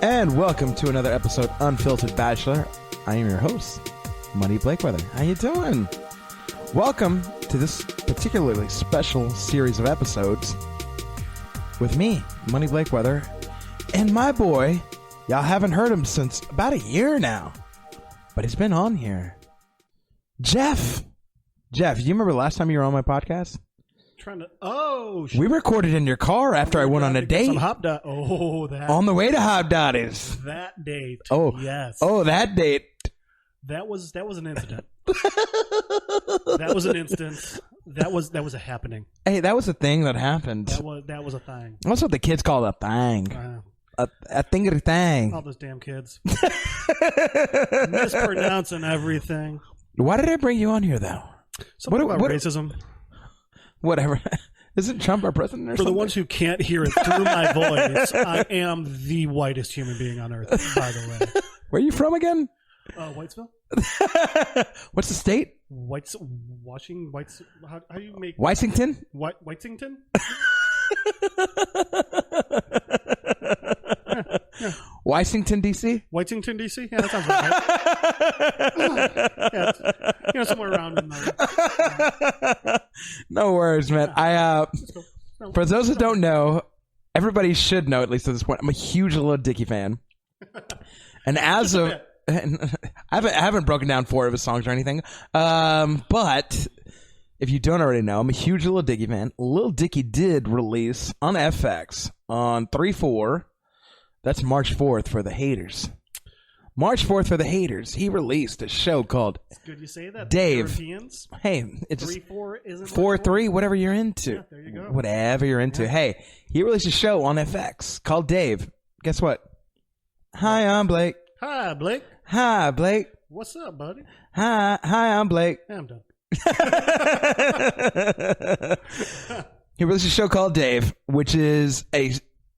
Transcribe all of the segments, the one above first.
And welcome to another episode of Unfiltered Bachelor. I am your host, Money Blakeweather. How you doing? Welcome to this particularly special series of episodes with me, Money Blakeweather, and my boy. Y'all haven't heard him since about a year now, but he's been on here. Jeff, you remember the last time you were on my podcast? We recorded in your car after I went on a date. On the way to Hop Dotties. That date. Yes. That date. That was an incident. That was an instance. That was a happening. Hey, that was a thing that happened. That was a thing. That's what the kids call a thing. A thingity thing. All those damn kids. Mispronouncing everything. Why did I bring you on here, though? Something about racism. Whatever. Isn't Trump our president or For something? the ones who can't hear it through my voice, I am the whitest human being on earth, by the way. Where are you from again? Whitesville. What's the state? How do you make... Weissington? Whitesington? Weissington, D.C.? Whitesington, D.C.? Yeah, that sounds right. Yeah, somewhere around in there. No worries, man. For those that don't know, everybody should know, at least at this point, I'm a huge Lil Dicky fan. And as of... I haven't broken down 4 of his songs or anything. But if you don't already know, I'm a huge Lil Dicky fan. Lil Dicky did release on FX on 3/4. That's March 4th for the haters. March 4th for the haters. He released a show called It's good you say that. Dave. Europeans. Hey, it's 3/4 isn't 4/3, whatever you're into. Yeah, there you go. Whatever you're into. Yeah. Hey, he released a show on FX called Dave. Guess what? Hi, I'm Blake. Hi, Blake. Hi, Blake. What's up, buddy? Hi, I'm Blake. Yeah, I'm done. He released a show called Dave, which is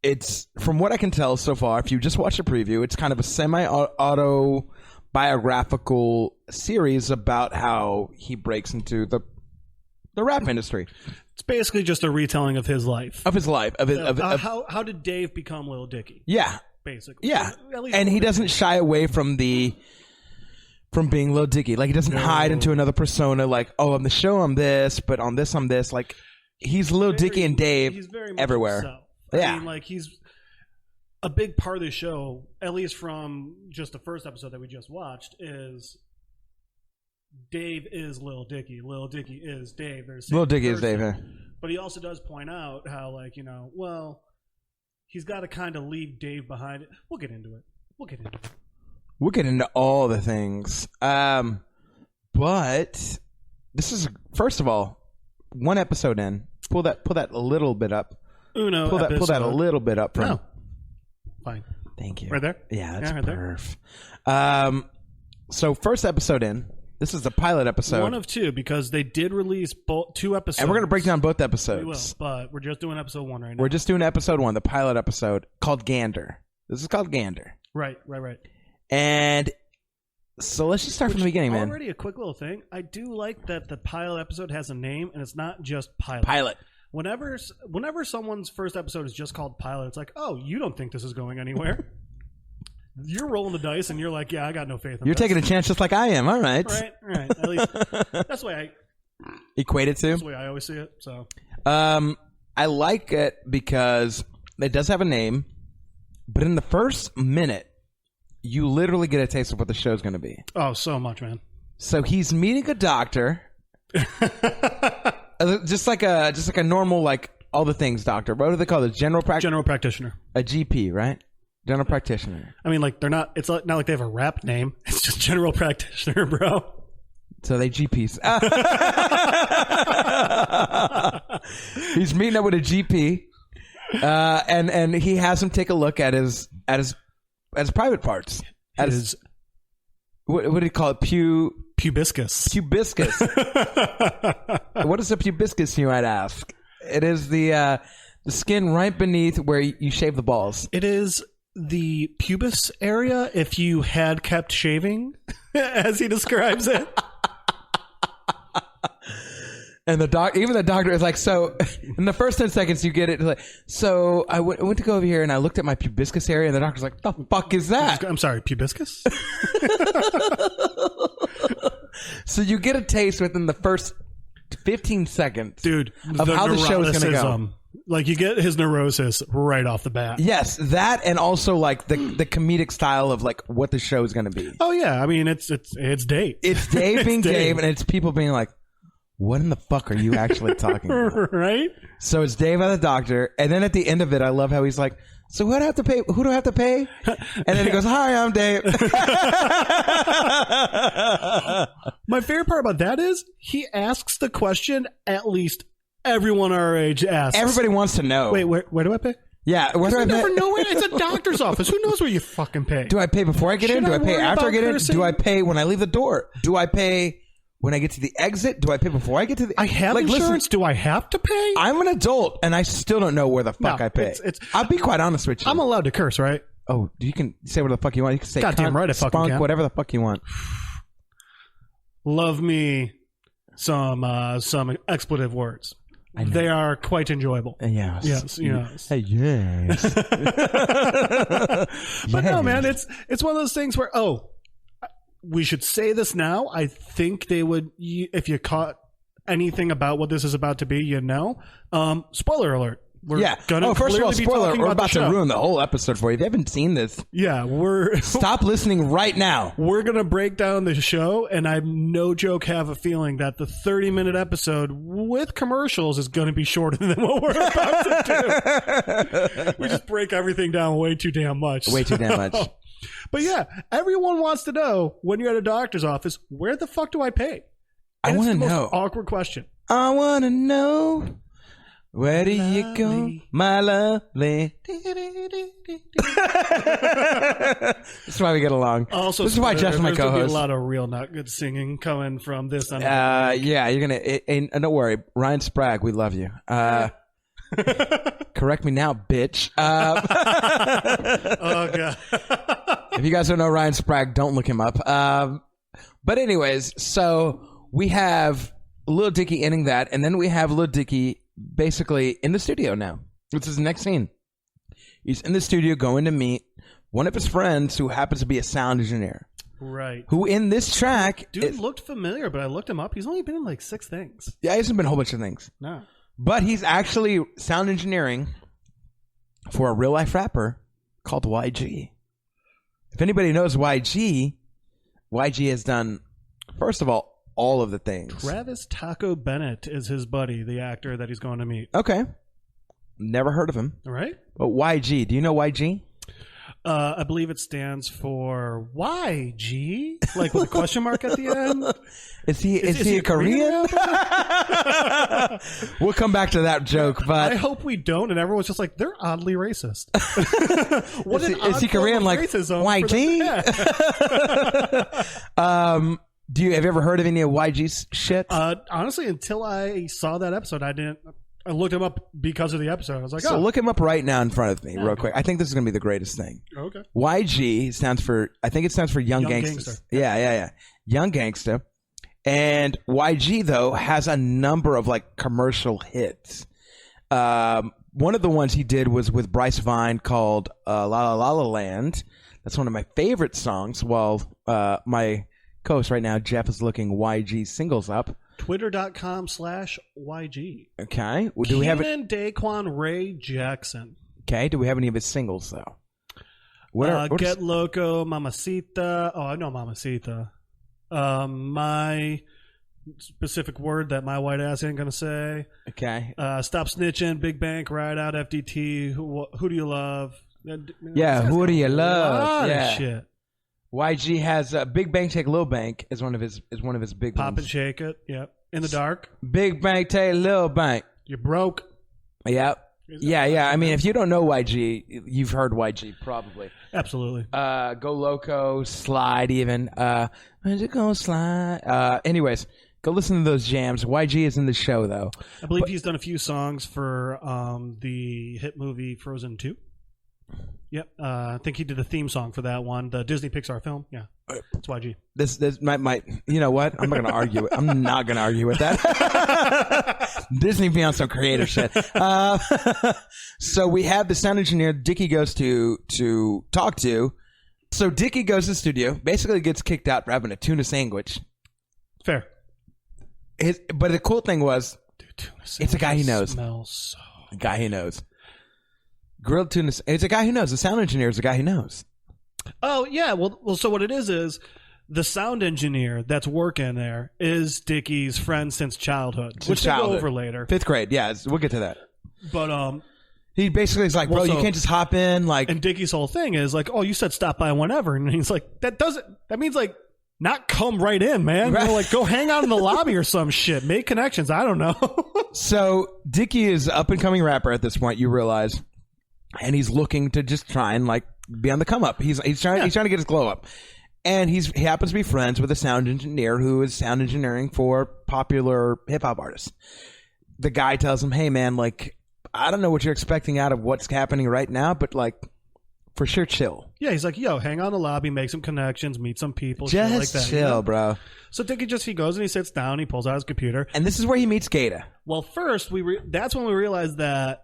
it's from what I can tell so far, if you just watch the preview, it's kind of a semi-autobiographical series about how he breaks into the rap industry. It's basically just a retelling of his life. How did Dave become Lil Dicky? Yeah. Basically. Yeah. At least And he doesn't shy away from being Lil Dicky. Like, he doesn't hide into another persona like, oh, on the show I'm this, but on this I'm this. Like, he's Lil Dicky and Dave he's very much everywhere. Himself. Yeah. I mean, like, he's a big part of the show, at least from just the first episode that we just watched, is Dave is Lil Dicky. Lil Dicky is Dave. Lil Dicky is Dave, yeah. But he also does point out how, like, he's got to kind of leave Dave behind. We'll get into it. We'll get into all the things. But this is, first of all, one episode in. Pull that a little bit up. Pull that a little bit up. No. Fine. Thank you. Right there? Yeah, that's right perfect. So first episode in. This is the pilot episode. One of 2, because they did release 2 episodes. And we're going to break down both episodes. We will, but we're just doing episode 1 right now. We're just doing episode 1, the pilot episode, called Gander. This is called Gander. Right. And so let's just start from the beginning, man. Already a quick little thing. I do like that the pilot episode has a name, and it's not just pilot. Whenever someone's first episode is just called pilot, it's like, oh, you don't think this is going anywhere. You're rolling the dice, and you're like, yeah, I got no faith in You're taking a chance just like I am. All right. Right. At least that's the way equate it to. That's the way I always see it. So, I like it because it does have a name, but in the first minute, you literally get a taste of what the show's going to be. Oh, so much, man. So he's meeting a doctor, just like a normal, like, all the things doctor. What do they call it? General practitioner. A GP, right? General practitioner. I mean, like, it's not like they have a rap name. It's just general practitioner, bro. So they GPs. He's meeting up with a GP, and he has him take a look at his private parts. What do you call it? Pubiscus. What is a pubiscus, you might ask? It is the skin right beneath where you shave the balls. It is the pubis area if you had kept shaving, as he describes it. And even the doctor is like, so in the first 10 seconds you get it, like, so I went to go over here and I looked at my pubiscus area and the doctor's like, the fuck is that? I'm sorry, pubiscus? So you get a taste within the first 15 seconds, dude, of how the show is going to go. Like, you get his neurosis right off the bat. Yes, that, and also like the comedic style of like what the show is going to be. Oh yeah, I mean it's Dave. It's Dave being Dave, and it's people being like, what in the fuck are you actually talking about? Right? So it's Dave and the doctor, and then at the end of it, I love how he's like, so who do I have to pay? Who do I have to pay? And then he goes, hi, I'm Dave. My favorite part about that is he asks the question at least everyone our age asks. Everybody wants to know. Wait, where do I pay? Yeah, where do I pay? Never know. It's a doctor's office. Who knows where you fucking pay? Do I pay before I get in? Do I pay after I get in? Do I pay when I leave the door? Do I pay when I get to the exit? Do I pay before I get to the... I have insurance. Listen, do I have to pay? I'm an adult, and I still don't know where the fuck I pay. I'll be quite honest with you. I'm allowed to curse, right? Oh, you can say whatever the fuck you want. You can say goddamn right, I fucking spunk, can. Whatever the fuck you want. Love me some expletive words. They are quite enjoyable. Yes. Yes. Hey, yes. But no, man, it's one of those things where, we should say this now. I think they would, if you caught anything about what this is about to be, spoiler alert. First of all, spoiler, we're about to ruin the whole episode for you. If you haven't seen this, stop listening right now. We're going to break down the show, and I, no joke, have a feeling that the 30-minute episode with commercials is going to be shorter than what we're about to do. We just break everything down way too damn much. Way too damn much. But yeah, everyone wants to know, when you're at a doctor's office, where the fuck do I pay? I want to know. Most awkward question. I want to know. Where do you go, my lovely? That's why we get along. Also, this is why Jeff's my co-host. There's a lot of real not good singing coming from this. Yeah, you're gonna. Don't worry, Ryan Sprague, we love you. Correct me now, bitch. Oh god. If you guys don't know Ryan Sprague, don't look him up. But anyways, so we have Lil Dicky ending that, and then we have Lil Dicky basically in the studio now. This is the next scene. He's in the studio going to meet one of his friends who happens to be a sound engineer. Right. Who in this track... Dude looked familiar, but I looked him up. He's only been in like 6 things. Yeah, he hasn't been a whole bunch of things. No. But he's actually sound engineering for a real-life rapper called YG. If anybody knows YG has done, first of all of the things. Travis Taco Bennett is his buddy, the actor that he's going to meet. Okay. Never heard of him. All right. But YG, do you know YG? I believe it stands for YG, like with a question mark at the end. Is he a Korean? We'll come back to that joke, but I hope we don't. And everyone's just like, they're oddly racist. Is he Korean? Like YG? Have you ever heard of any of YG's shit? Honestly, until I saw that episode, I didn't. I looked him up because of the episode. I was like, so look him up right now in front of me, real quick. I think this is going to be the greatest thing. Okay. YG stands for, I think it stands for Young Gangsters. Yeah. Young Gangsta. And YG, though, has a number of like commercial hits. One of the ones he did was with Bryce Vine called La La La La Land. That's one of my favorite songs. While my co-host right now, Jeff, is looking YG singles up. Twitter.com/YG. Okay. Well, do we have it? Daquan Ray Jackson. Okay. Do we have any of his singles, though? Get Loco, Mamacita. Oh, I know Mamacita. My specific word that my white ass ain't going to say. Okay. Stop Snitching, Big Bank, Ride Out, FDT, Who Do You Love? Yeah, Who Do You Love? Yeah. Shit. YG has Big Bank Take Lil Bank is one of his big Pop ones. and Shake It. Yep. In the Dark. Big Bank Take Lil Bank. You're broke. Yep. Yeah. I mean, if you don't know YG, you've heard YG probably. Absolutely. Go Loco, Slide even. Go Slide. Anyways, go listen to those jams. YG is in the show though. I believe he's done a few songs for the hit movie Frozen 2. Yep. I think he did the theme song for that one, the Disney Pixar film. Yeah. It's YG. This might. You know what? I'm not going to argue. I'm not going to argue with that. Disney be on some creative shit. So we have the sound engineer Dicky goes to talk to. So Dicky goes to the studio, basically gets kicked out for having a tuna sandwich. Fair. But the cool thing was, dude, it's a guy he knows. Smells so. A guy he knows. Grilled tuna. It's a guy who knows. The sound engineer is a guy who knows. Oh yeah. Well. So what it is the sound engineer that's working there is Dicky's friend since childhood, which we'll go over later. 5th grade. Yeah, we'll get to that. But he basically is like, bro, you can't just hop in. Like, and Dicky's whole thing is like, oh, you said stop by whenever, and he's like, that means like not come right in, man. Right. You know, like go hang out in the lobby or some shit, make connections. I don't know. So Dicky is up and coming rapper at this point. You realize. And he's looking to just try and like be on the come up. He's trying to get his glow up, and he happens to be friends with a sound engineer who is sound engineering for popular hip hop artists. The guy tells him, "Hey man, like I don't know what you're expecting out of what's happening right now, but like for sure, chill." Yeah, he's like, "Yo, hang out in the lobby, make some connections, meet some people, just shit like that." Chill, you know? bro. So Dicky he goes and he sits down, he pulls out his computer, and this is where he meets Gator. Well, first that's when we realized that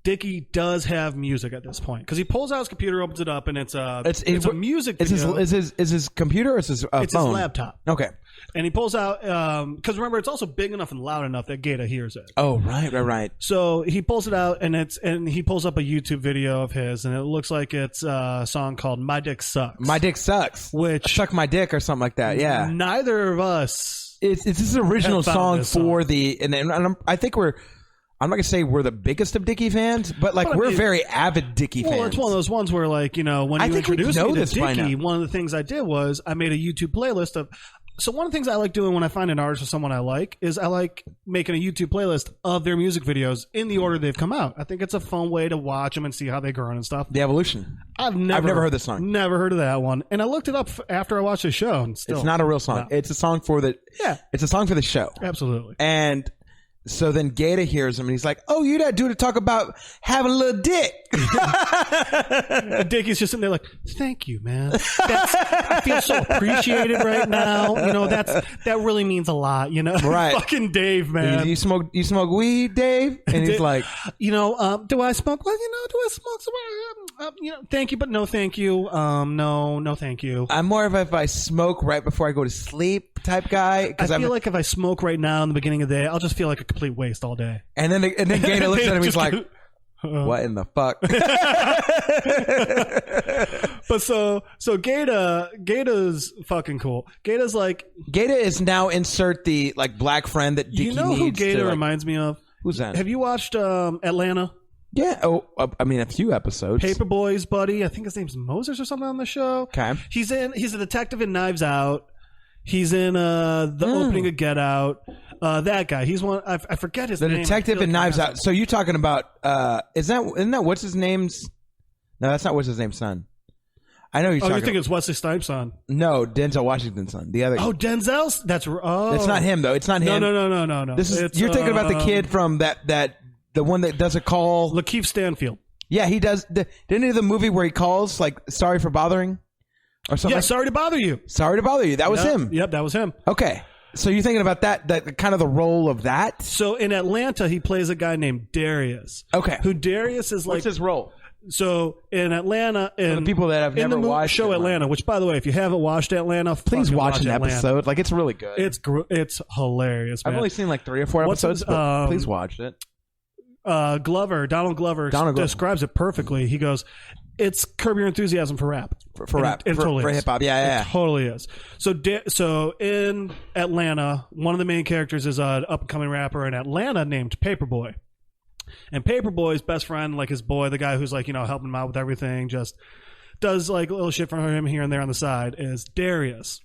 Dicky does have music at this point because he pulls out his computer, opens it up, and it's a music video. Is his computer or is his phone? It's his laptop. Okay. And he pulls out because remember it's also big enough and loud enough that Gator hears it. Oh right. So he pulls it out and he pulls up a YouTube video of his and it looks like it's a song called "My Dick Sucks." My dick sucks. Which suck my dick or something like that. Yeah. Neither of us. It's this original song for the and I think I'm not going to say we're the biggest of Dicky fans, but like we're very avid Dicky fans. Well, it's one of those ones where like, you know, when you introduced me to Dicky, one of the things I did was I made a YouTube playlist of. So one of the things I like doing when I find an artist or someone I like is I like making a YouTube playlist of their music videos in the order they've come out. I think it's a fun way to watch them and see how they grow and stuff. The evolution. I've never heard this song. Never heard of that one. And I looked it up after I watched the show. And still, it's not a real song. No. It's a song for the. Yeah. It's a song for the show. Absolutely. And. So then Gator hears him and he's like, "Oh, you that dude to talk about having a little dick." Dicky's just sitting there like, "Thank you, man. I feel so appreciated right now. You know, that really means a lot. You know, right? Fucking Dave, man. You smoke weed, Dave?" And he's like, "You know, do I smoke? Well, you know, do I smoke some? You know, thank you, but no, thank you. No, thank you. I'm more of if I smoke right before I go to sleep type guy. I feel like if I smoke right now in the beginning of the day, I'll just feel like a complete waste all day." And then Gator looks at him, he's like, "What in the fuck?" But so Gator's fucking cool. Gator is now insert the like black friend that Dicky needs. You know who Gator reminds me of? Who's that? Have you watched Atlanta? Yeah. Oh, I mean a few episodes. Paperboy's buddy. I think his name's Moses or something on the show. Okay. He's a detective in Knives Out. He's in the opening of Get Out. That guy. He's one. I forget his name. The detective in Knives Out. So you're talking about? Isn't that what's his name's? No, that's not what's his name's son. I know you're talking. You think it's Wesley Snipes' son? No, Denzel Washington's son. The other. Oh, Denzel's. It's not him though. It's not him. No. This is you're thinking about the kid from that the one that does a call. Lakeith Stanfield. Yeah, he does. Didn't he do the movie where he calls like "Sorry for bothering" or something? Yeah, sorry to bother you. Sorry to bother you. That was him. Yep, that was him. Okay. So you're thinking about that kind of the role of that? So in Atlanta, he plays a guy named Darius. Okay. Who Darius is like. What's his role? So in Atlanta, for the people that have never watched show Atlanta, which by the way, if you haven't watched Atlanta, please watch an episode. Like it's really good. It's hilarious. Man. I've only seen like 3 or 4 episodes, but please watch it. Donald Glover describes it perfectly. He goes, "It's Curb Your Enthusiasm for rap." For rap. For hip hop. Yeah. It totally is. So in Atlanta, one of the main characters is an up and coming rapper in Atlanta named Paperboy. And Paperboy's best friend, like his boy, the guy who's like, you know, helping him out with everything, just does like a little shit for him here and there on the side, is Darius.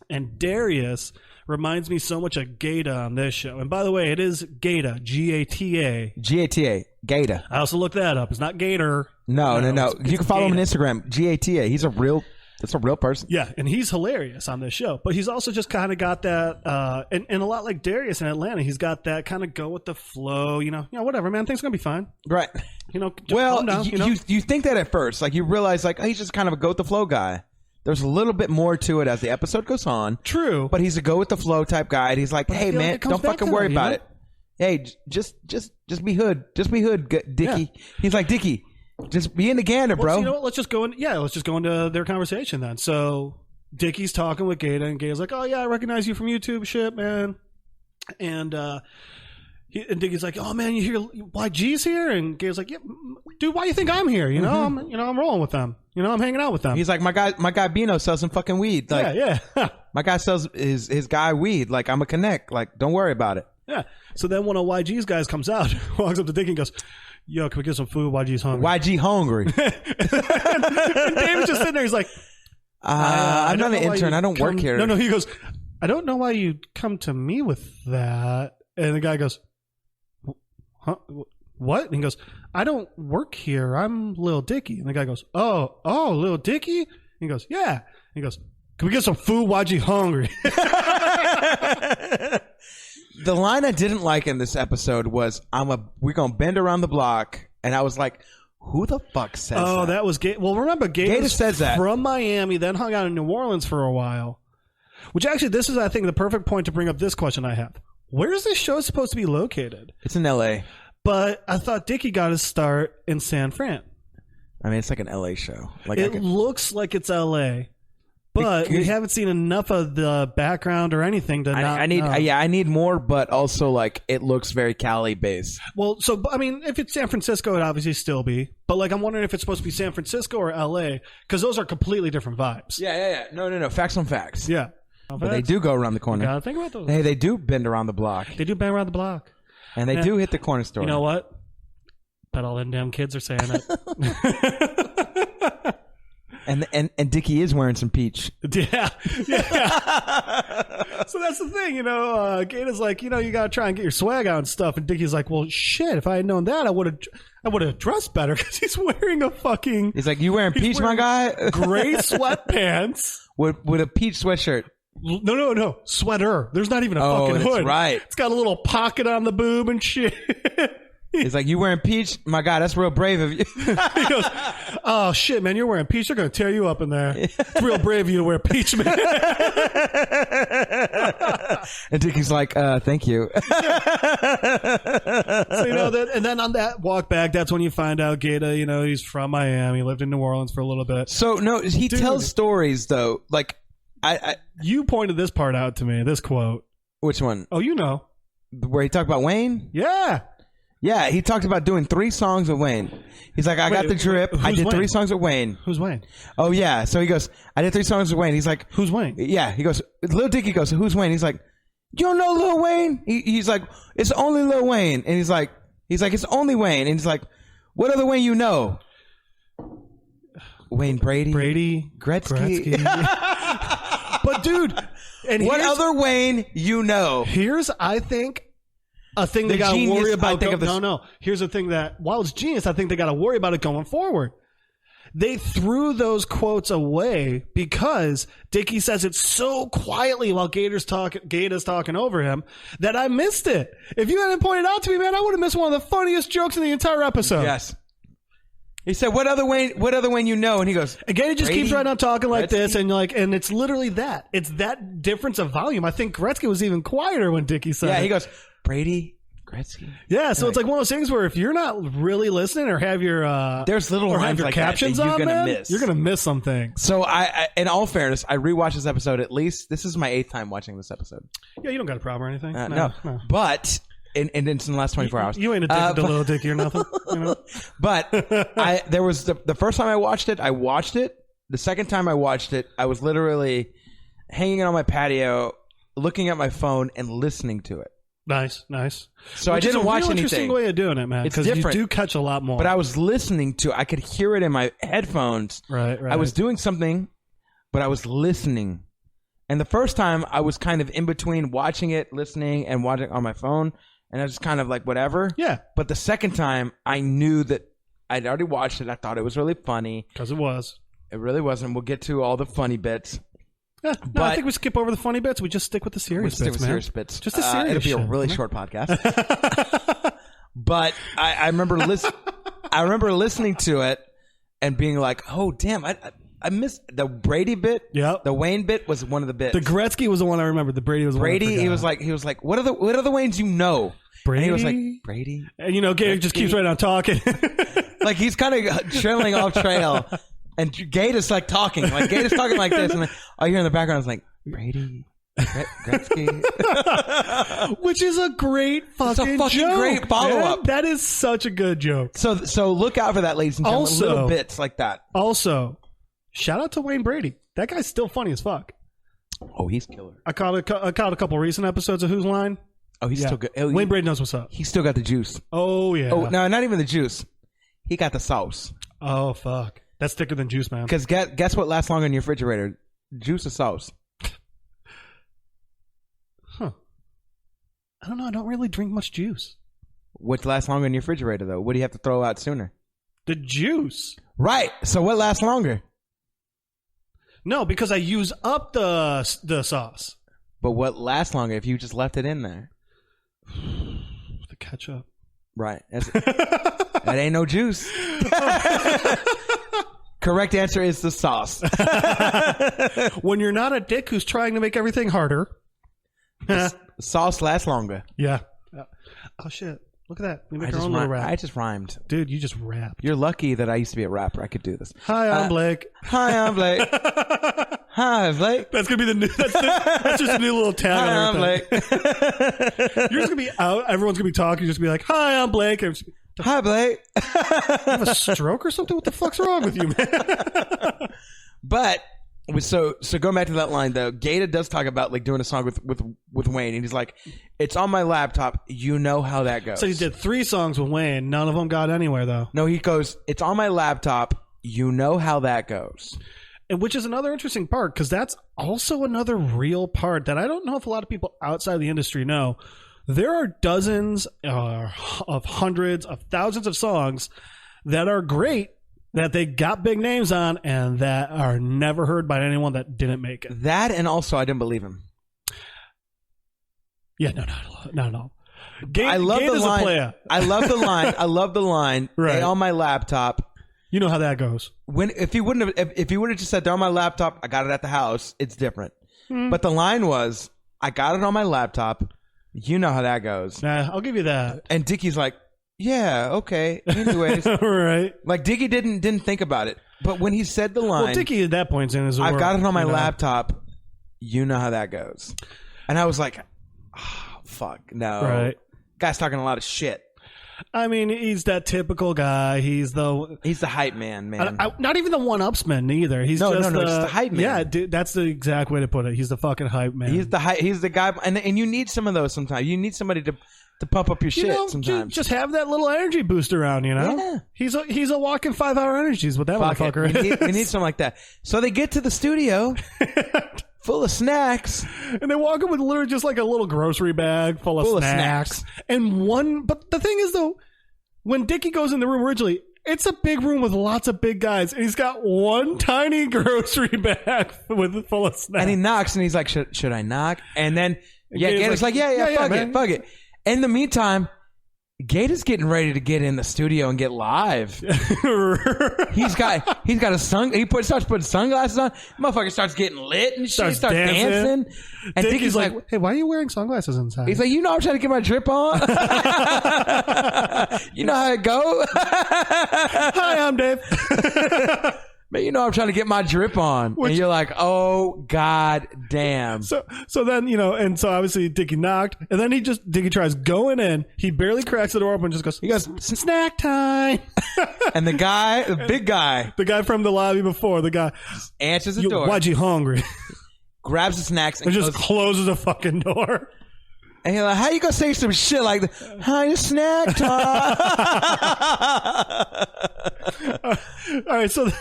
And Darius reminds me so much of Gator on this show. And by the way, it is Gator, Gata. Gata, Gator. I also looked that up. It's not Gator. No. You can follow him on Instagram, Gata. That's a real person. Yeah, and he's hilarious on this show. But he's also just kind of got that, and a lot like Darius in Atlanta, he's got that kind of go with the flow, you know, whatever, man, things are going to be fine. Right. You know, well, calm down, you think that at first. Like, you realize, like, oh, he's just kind of a go with the flow guy. There's a little bit more to it as the episode goes on. True. But he's a go with the flow type guy. And he's like, hey, man, don't fucking worry about it. Hey, just be hood. Just be hood, Dicky. Yeah. He's like, Dicky, just be in the Gander, bro. So you know what? Let's just go into their conversation then. So Dicky's talking with Gator, and Gator's like, oh, yeah, I recognize you from YouTube shit, man. And Dicky's like, oh, man, you hear YG's here? And Gator's like, yeah, dude, why do you think I'm here? You know, I'm rolling with them. You know, I'm hanging out with them. He's like, my guy Bino sells some fucking weed. Like, yeah. My guy sells his guy weed. Like, I'm a connect. Like, don't worry about it. Yeah. So then one of YG's guys comes out, walks up to Dicky and goes, yo, can we get some food? YG's hungry. YG hungry. And David's just sitting there. He's like, I'm not an intern. I don't work here. No, he goes, I don't know why you come to me with that. And the guy goes, huh? What? And he goes, I don't work here. I'm Lil Dicky. And the guy goes, oh, Lil Dicky? And he goes, yeah. And he goes, can we get some food? YG hungry. The line I didn't like in this episode was, we're going to bend around the block. And I was like, who the fuck says that? Oh, that was Gator. Well, remember, Gator says that. From Miami, then hung out in New Orleans for a while. Which actually, this is, I think, the perfect point to bring up this question I have. Where is this show supposed to be located? It's in L.A. But I thought Dicky got his start in San Fran. I mean, it's like an L.A. show. Like it looks like it's L.A., but we haven't seen enough of the background or anything to I need more, but also like it looks very Cali based. Well, so I mean, if it's San Francisco, it'd obviously still be. But like, I'm wondering if it's supposed to be San Francisco or L.A. because those are completely different vibes. Yeah. No. Facts on facts. Yeah. But they do go around the corner. You gotta think about those. Hey, they do bend around the block. They do bend around the block. And they do hit the corner store. You know what? Bet all them damn kids are saying it. And Dicky is wearing some peach. Yeah. So that's the thing, Gator's like, you gotta try and get your swag out and stuff. And Dicky's like, well, shit, if I had known that, I would have dressed better because he's wearing a fucking... He's like, you wearing peach, my guy? Gray sweatpants. With a peach sweatshirt. No. Sweater. There's not even a fucking hood. That's right. It's got a little pocket on the boob and shit. He's like, you wearing peach? My God, that's real brave of you. He goes, oh, shit, man, you're wearing peach. They're going to tear you up in there. It's real brave of you to wear peach, man. And Dicky's like, thank you. So, and then on that walk back, that's when you find out Gator, he's from Miami, lived in New Orleans for a little bit. So, no, he tells stories, though. Like, you pointed this part out to me, this quote. Which one? Oh, Where he talked about Wayne? Yeah. Yeah, he talked about doing 3 songs with Wayne. He's like, I got the drip. I did 3 songs with Wayne. Who's Wayne? Oh, yeah. So he goes, I did 3 songs with Wayne. He's like, who's Wayne? Yeah. He goes, Lil Dicky goes, who's Wayne? He's like, you don't know Lil Wayne? He's like, it's only Lil Wayne. And he's like, it's only Wayne. And he's like, what other Wayne you know? Wayne Brady. Gretzky. But dude, and what other Wayne you know? Here's, I think, a thing they got to worry about. No. Here's the thing that, while it's genius, I think they got to worry about it going forward. They threw those quotes away because Dicky says it so quietly while Gator's talking over him that I missed it. If you hadn't pointed out to me, man, I would have missed one of the funniest jokes in the entire episode. Yes. He said, what other Wayne you know? And he goes, and Gator just keeps right on talking like this, and and it's literally that. It's that difference of volume. I think Gretzky was even quieter when Dicky said it. Yeah, he goes, Brady, Gretzky. Yeah, so it's like one of those things where if you're not really listening or have your there's little or have your like captions that you're on, gonna man, miss. You're gonna miss some things. So I in all fairness, I rewatched this episode at least. This is my 8th time watching this episode. Yeah, you don't got a problem or anything. No. But and it's in the last 24 hours. You ain't addicted to Little Dicky or nothing. But there was the first time I watched it. The second time I watched it, I was literally hanging on my patio, looking at my phone and listening to it. Nice. So I didn't watch anything. Interesting way of doing it, man. Because you do catch a lot more. But I was listening to. I could hear it in my headphones. Right. I was doing something, but I was listening. And the first time, I was kind of in between watching it, listening, and watching on my phone. And I was just kind of like, whatever. Yeah. But the second time, I knew that I'd already watched it. I thought it was really funny. Because it was. It really wasn't. We'll get to all the funny bits. Yeah, no, I think we skip over the funny bits. We just stick with the serious bits, man. Serious bits. Just a serious It'll be a really short podcast. But I remember listening to it and being like, oh, damn, I missed the Brady bit. Yep. The Wayne bit was one of the bits. The Gretzky was the one I remember. The Brady was the Brady. one I He was like, what are the Waynes you know? Brady. And he was like, Brady. And Gator just keeps right on talking. Like he's kind of trailing off trail, and Gator's like talking. Like Gator's talking like this, and all you hear in the background is like Brady. Gretzky. Which is a great fucking joke. Great follow-up. That is such a good joke. So look out for that, ladies and gentlemen. Also, little bits like that. Also, shout out to Wayne Brady. That guy's still funny as fuck. Oh, he's killer. I caught a couple recent episodes of Who's Line. Oh, he's still good. Oh, Wayne Brady knows what's up. He's still got the juice. Oh, yeah. Oh, no, not even the juice. He got the sauce. Oh, fuck. That's thicker than juice, man. Because guess what lasts longer in your refrigerator? Juice or sauce? Huh. I don't know. I don't really drink much juice. What lasts longer in your refrigerator, though? What do you have to throw out sooner? The juice. Right. So what lasts longer? No, because I use up the sauce. But what lasts longer if you just left it in there? The ketchup. Right. That ain't no juice. Correct answer is the sauce. When you're not a dick who's trying to make everything harder. Sauce lasts longer. Yeah. Oh, shit. Look at that. We make our own little rap. I just rhymed. Dude, you just rapped. You're lucky that I used to be a rapper. I could do this. Hi, I'm Blake. Hi, I'm Blake. Hi, Blake. That's gonna be the new. That's just a new little tag. Hi, I'm Blake. You're just gonna be out. Everyone's gonna be talking. You're just gonna be like, "Hi, I'm Blake." Hi, Blake. You have a stroke or something? What the fuck's wrong with you, man? But so going back to that line though, Gator does talk about like doing a song with Wayne, and he's like, "It's on my laptop. You know how that goes." So he did 3 songs with Wayne. None of them got anywhere though. No, he goes, "It's on my laptop. You know how that goes." And which is another interesting part, because that's also another real part that I don't know if a lot of people outside the industry know. There are dozens of hundreds of thousands of songs that are great, that they got big names on, and that are never heard by anyone that didn't make it. That, and also I didn't believe him. Yeah, no, not at all. I love the line. I love the line. I love the line. Right. Hey, on my laptop. You know how that goes. If he would have just said they're on my laptop, I got it at the house, it's different. But the line was, I got it on my laptop. You know how that goes. Nah, I'll give you that. And Dicky's like, yeah, okay. Anyways, right. Like Dicky didn't think about it. But when he said the line, well, Dicky at that point in his I've got it on my laptop. You know how that goes. And I was like, oh, fuck no. Right. Guy's talking a lot of shit. I mean, he's that typical guy. He's the hype man. Not even the one-upsman either. He's just the hype man. Yeah, dude, that's the exact way to put it. He's the fucking hype man. He's the guy, and you need some of those sometimes. You need somebody to pump up your shit sometimes. Just have that little energy boost around, you know? Yeah. He's a walking 5-hour energy is what that motherfucker is. We need something like that. So they get to the studio full of snacks. And they walk in with literally just like a little grocery bag full of snacks. But the thing is though, when Dicky goes in the room originally, it's a big room with lots of big guys, and he's got one tiny grocery bag full of snacks. And he knocks, and he's like, should I knock? And then Gator's like, yeah, fuck it. In the meantime, Gator's getting ready to get in the studio and get live. He's got he starts putting sunglasses on. Motherfucker starts getting lit and shit. Starts dancing. And Dicky's like, hey, why are you wearing sunglasses inside? He's like, I'm trying to get my drip on. You know how it go? Hi, I'm Dave. Man, I'm trying to get my drip on. And you're like, oh, god damn. So then, and so obviously Dicky knocked, and then Dicky tries going in. He barely cracks the door open and just goes, snack time. And the big guy. The guy from the lobby before, the guy. Answers the door. Why'd you hungry? Grabs the snacks and just closes the fucking door. And he's like, how you gonna say some shit like that? Hi, it's snack time. All right, so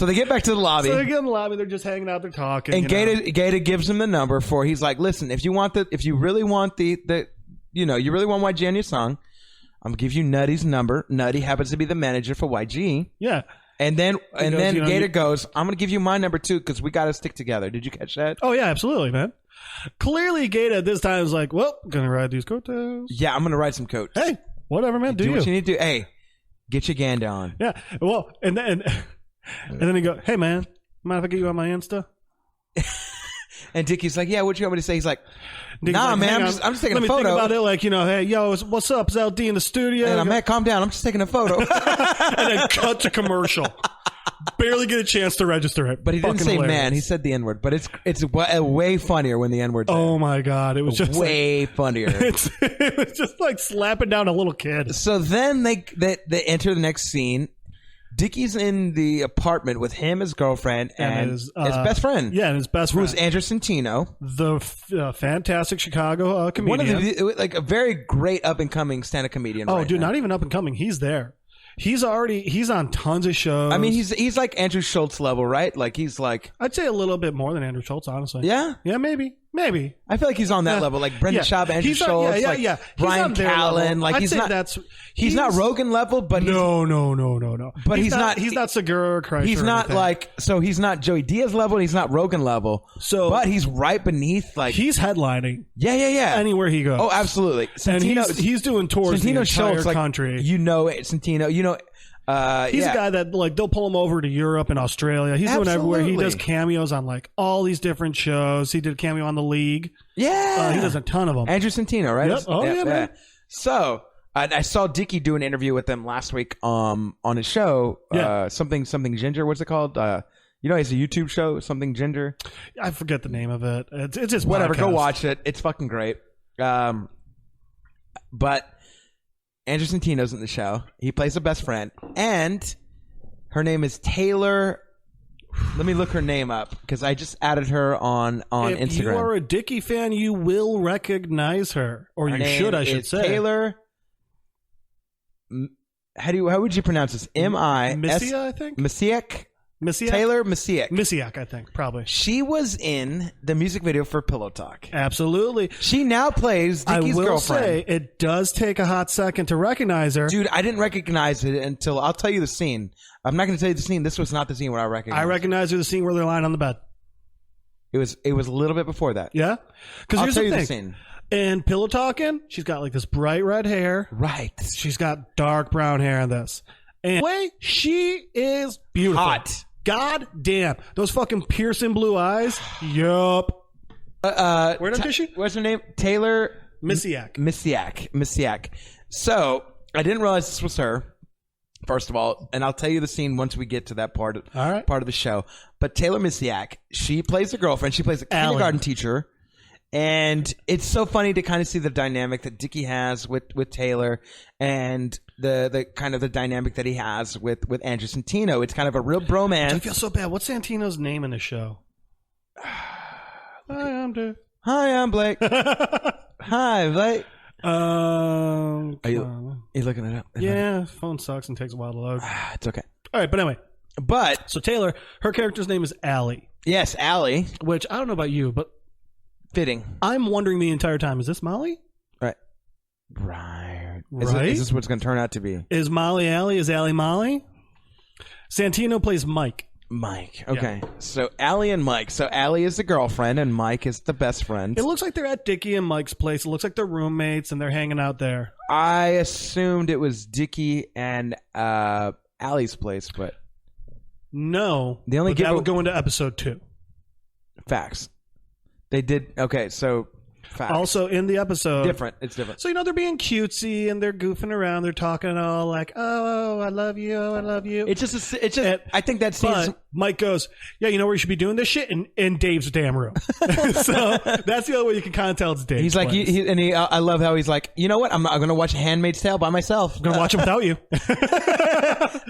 they get back to the lobby. So they get in the lobby. They're just hanging out. They're talking. And Gator gives him the number for. He's like, listen, if you really want you really want YG on your song, I'm gonna give you Nutty's number. Nutty happens to be the manager for YG. Yeah. And then Gator goes, I'm gonna give you my number too because we gotta stick together. Did you catch that? Oh yeah, absolutely, man. Clearly, Gator this time is like, well, gonna ride these coattails. Yeah, I'm gonna ride some coats. Hey, whatever, man. Do what you need to do. Hey, get your Gander on. Yeah. Well, and then And then he go, hey, man, mind if I get you on my Insta? And Dicky's like, yeah, what you want me to say? He's like, Dicky's nah, like, man, hang I'm on. just taking Let a photo. me think about it like, you know, hey, yo, what's up? Is LD in the studio? And I'm like, calm down. I'm just taking a photo. And then cut to commercial. Barely get a chance to register it. But he didn't Fucking say hilarious. man. He said the N-word. But it's way funnier when the N-word's Oh there. my God. It was just way funnier. It was just like slapping down a little kid. So then they enter the next scene. Dicky's in the apartment with him, his girlfriend, and his best friend. Yeah, and his best friend. Who's Andrew Santino. The fantastic Chicago comedian. One of the, like a very great up-and-coming stand-up comedian. Oh, right dude, now. not even up and coming. He's there. He's on tons of shows. I mean, he's like Andrew Schultz level, right? Like he's like, I'd say a little bit more than Andrew Schultz, honestly. yeah, maybe. I feel like he's on that level, like Brendan Schaub, Andrew Schultz, yeah. Brian Callen. Like I'd he's say not. He's not Rogan level, but no. But he's not Segura or Kreischer. He's not like so. He's not Joey Diaz level. And he's not Rogan level. So, but he's right beneath. Like he's headlining. Yeah. Anywhere he goes. Oh, absolutely. Santino, and he's doing tours the entire Schultz, country. Like, you know it, Santino. You know. He's a guy that like they'll pull him over to Europe and Australia. He's doing everywhere. He does cameos on like all these different shows. He did a cameo on The League. Yeah, he does a ton of them. Andrew Santino, right? Yep. Oh yeah, man. So I saw Dicky do an interview with him last week on his show. Something Ginger. What's it called? You know, he has a YouTube show, Something Ginger. I forget the name of it. It's just whatever. podcast. Go watch it. It's fucking great. But Andrew Santino's in the show. He plays the best friend. And her name is Taylor. Let me look her name up because I just added her on Instagram. If you are a Dicky fan, you will recognize her. Or her you should, I should say. Taylor. How would you pronounce this? M-I-S... Missia, I think? Misiak? Misiak? Taylor Misiak. Misiak, I think, probably. She was in the music video for Pillow Talk. Absolutely. She now plays Dicky's girlfriend. I will say, it does take a hot second to recognize her. Dude, I didn't recognize it until... I'll tell you the scene. I'm not going to tell you the scene. This was not the scene where I recognized I recognized her the scene where they're lying on the bed. It was a little bit before that. Yeah? Because here's tell the you thing. the scene. In Pillow Talking, she's got like this bright red hair. Right. She's got dark brown hair in this. And the way she is beautiful. Hot. God damn. Those fucking piercing blue eyes. Yup. Where is she? What's her name? Taylor Misiak. Misiak. So, I didn't realize this was her, first of all, and I'll tell you the scene once we get to that part of the show. But Taylor Misiak, she plays the girlfriend. She plays a kindergarten teacher. And it's so funny to kind of see the dynamic that Dicky has with Taylor and the kind of the dynamic that he has with Andrew Santino. It's kind of a real bromance. I feel so bad. What's Santino's name in the show? Hi, I'm Dave. Hi, I'm Blake. Hi, Blake. Are you looking it up? Yeah, phone sucks and takes a while to load. It's okay. All right, but anyway. But so Taylor, her character's name is Allie. Yes, Allie. Which I don't know about you, but fitting. I'm wondering the entire time, is this Molly? Right. Is this what it's going to turn out to be? Is Molly Allie? Is Allie Molly? Santino plays Mike. Okay. Yeah. So Allie and Mike. So Allie is the girlfriend and Mike is the best friend. It looks like they're at Dicky and Mike's place. It looks like they're roommates and they're hanging out there. I assumed it was Dicky and Allie's place, but no. That would go into episode 2. Facts. They did. Okay, so facts. Also in the episode, it's different. So they're being cutesy and they're goofing around. They're talking all like, "Oh, I love you. I love you." It's just. I think that scene. Mike goes, "Yeah, you know where you should be doing this shit in Dave's damn room." So that's the only way you can kind of tell it's Dave. He's like, I love how he's like, you know what? I'm going to watch *Handmaid's Tale* by myself. I'm going to watch it without you.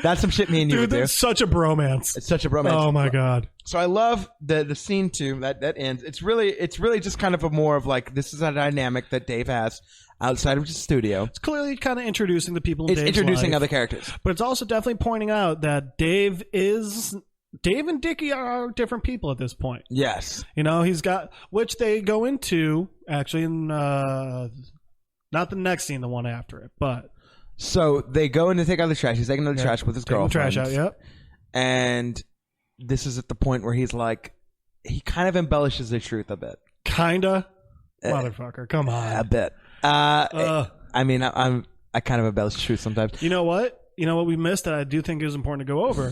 That's some shit me and you would do. It's such a bromance. It's such a bromance. Oh my god. So I love the scene too that ends. It's really just kind of a more of like, this is a dynamic that Dave has outside of his studio. It's clearly kind of introducing the people in Dave's introducing life, other characters. But it's also definitely pointing out that Dave and Dicky are different people at this point. Yes. You know, he's got, which they go into actually in not the next scene, the one after it, but. So they go in to take out the trash. He's taking out the trash with his girlfriend. The trash out, yep. And this is at the point where he's like, he kind of embellishes the truth a bit. Kinda? Motherfucker, come on. A bit. I mean, I kind of embellish the truth sometimes. You know what? You know what we missed that I do think is important to go over?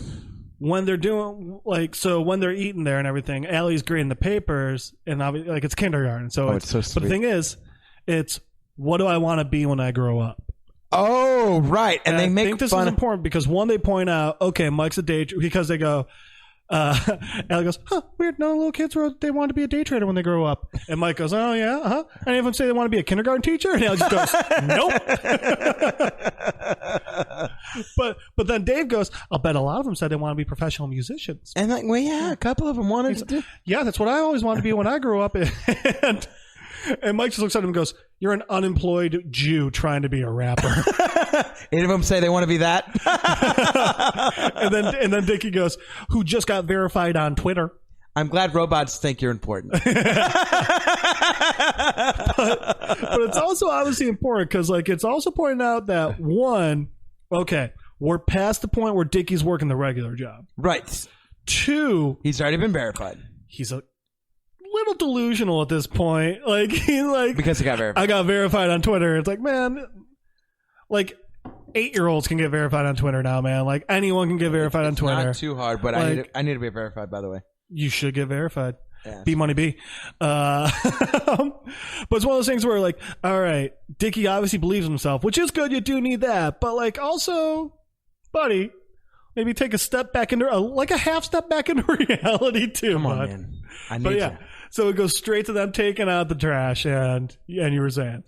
when they're doing when they're eating there and everything, Allie's grading the papers, and like it's kindergarten. So it's so sweet. But the thing is, it's what do I want to be when I grow up? Oh, right. And they make I think this fun is important because one, they point out, okay, Mike's a day because they go. Allie goes, weird. No little kids they want to be a day trader when they grow up. And Mike goes, oh yeah, Any of them say they want to be a kindergarten teacher? And Allie just goes, nope. but then Dave goes, I'll bet a lot of them said they want to be professional musicians. And like, well, yeah, a couple of them wanted to do. Yeah, that's what I always wanted to be when I grew up. And Mike just looks at him and goes, you're an unemployed Jew trying to be a rapper. Any of them say they want to be that? and then Dicky goes, who just got verified on Twitter. I'm glad robots think you're important. but it's also obviously important because it's also pointing out that one, okay, we're past the point where Dicky's working the regular job. Right. Two, he's already been verified. He's a little delusional at this point. Because he got verified. I got verified on Twitter. It's like, man, 8-year-olds can get verified on Twitter now, man. Anyone can get verified on Twitter. Not too hard, but I need to be verified, by the way. You should get verified. Yeah. B Money B. But it's one of those things where all right, Dicky obviously believes himself, which is good. You do need that. But also, buddy, maybe take a step back into a half step back into reality too. Come on, man. I need you. So it goes straight to them taking out the trash, and you were saying.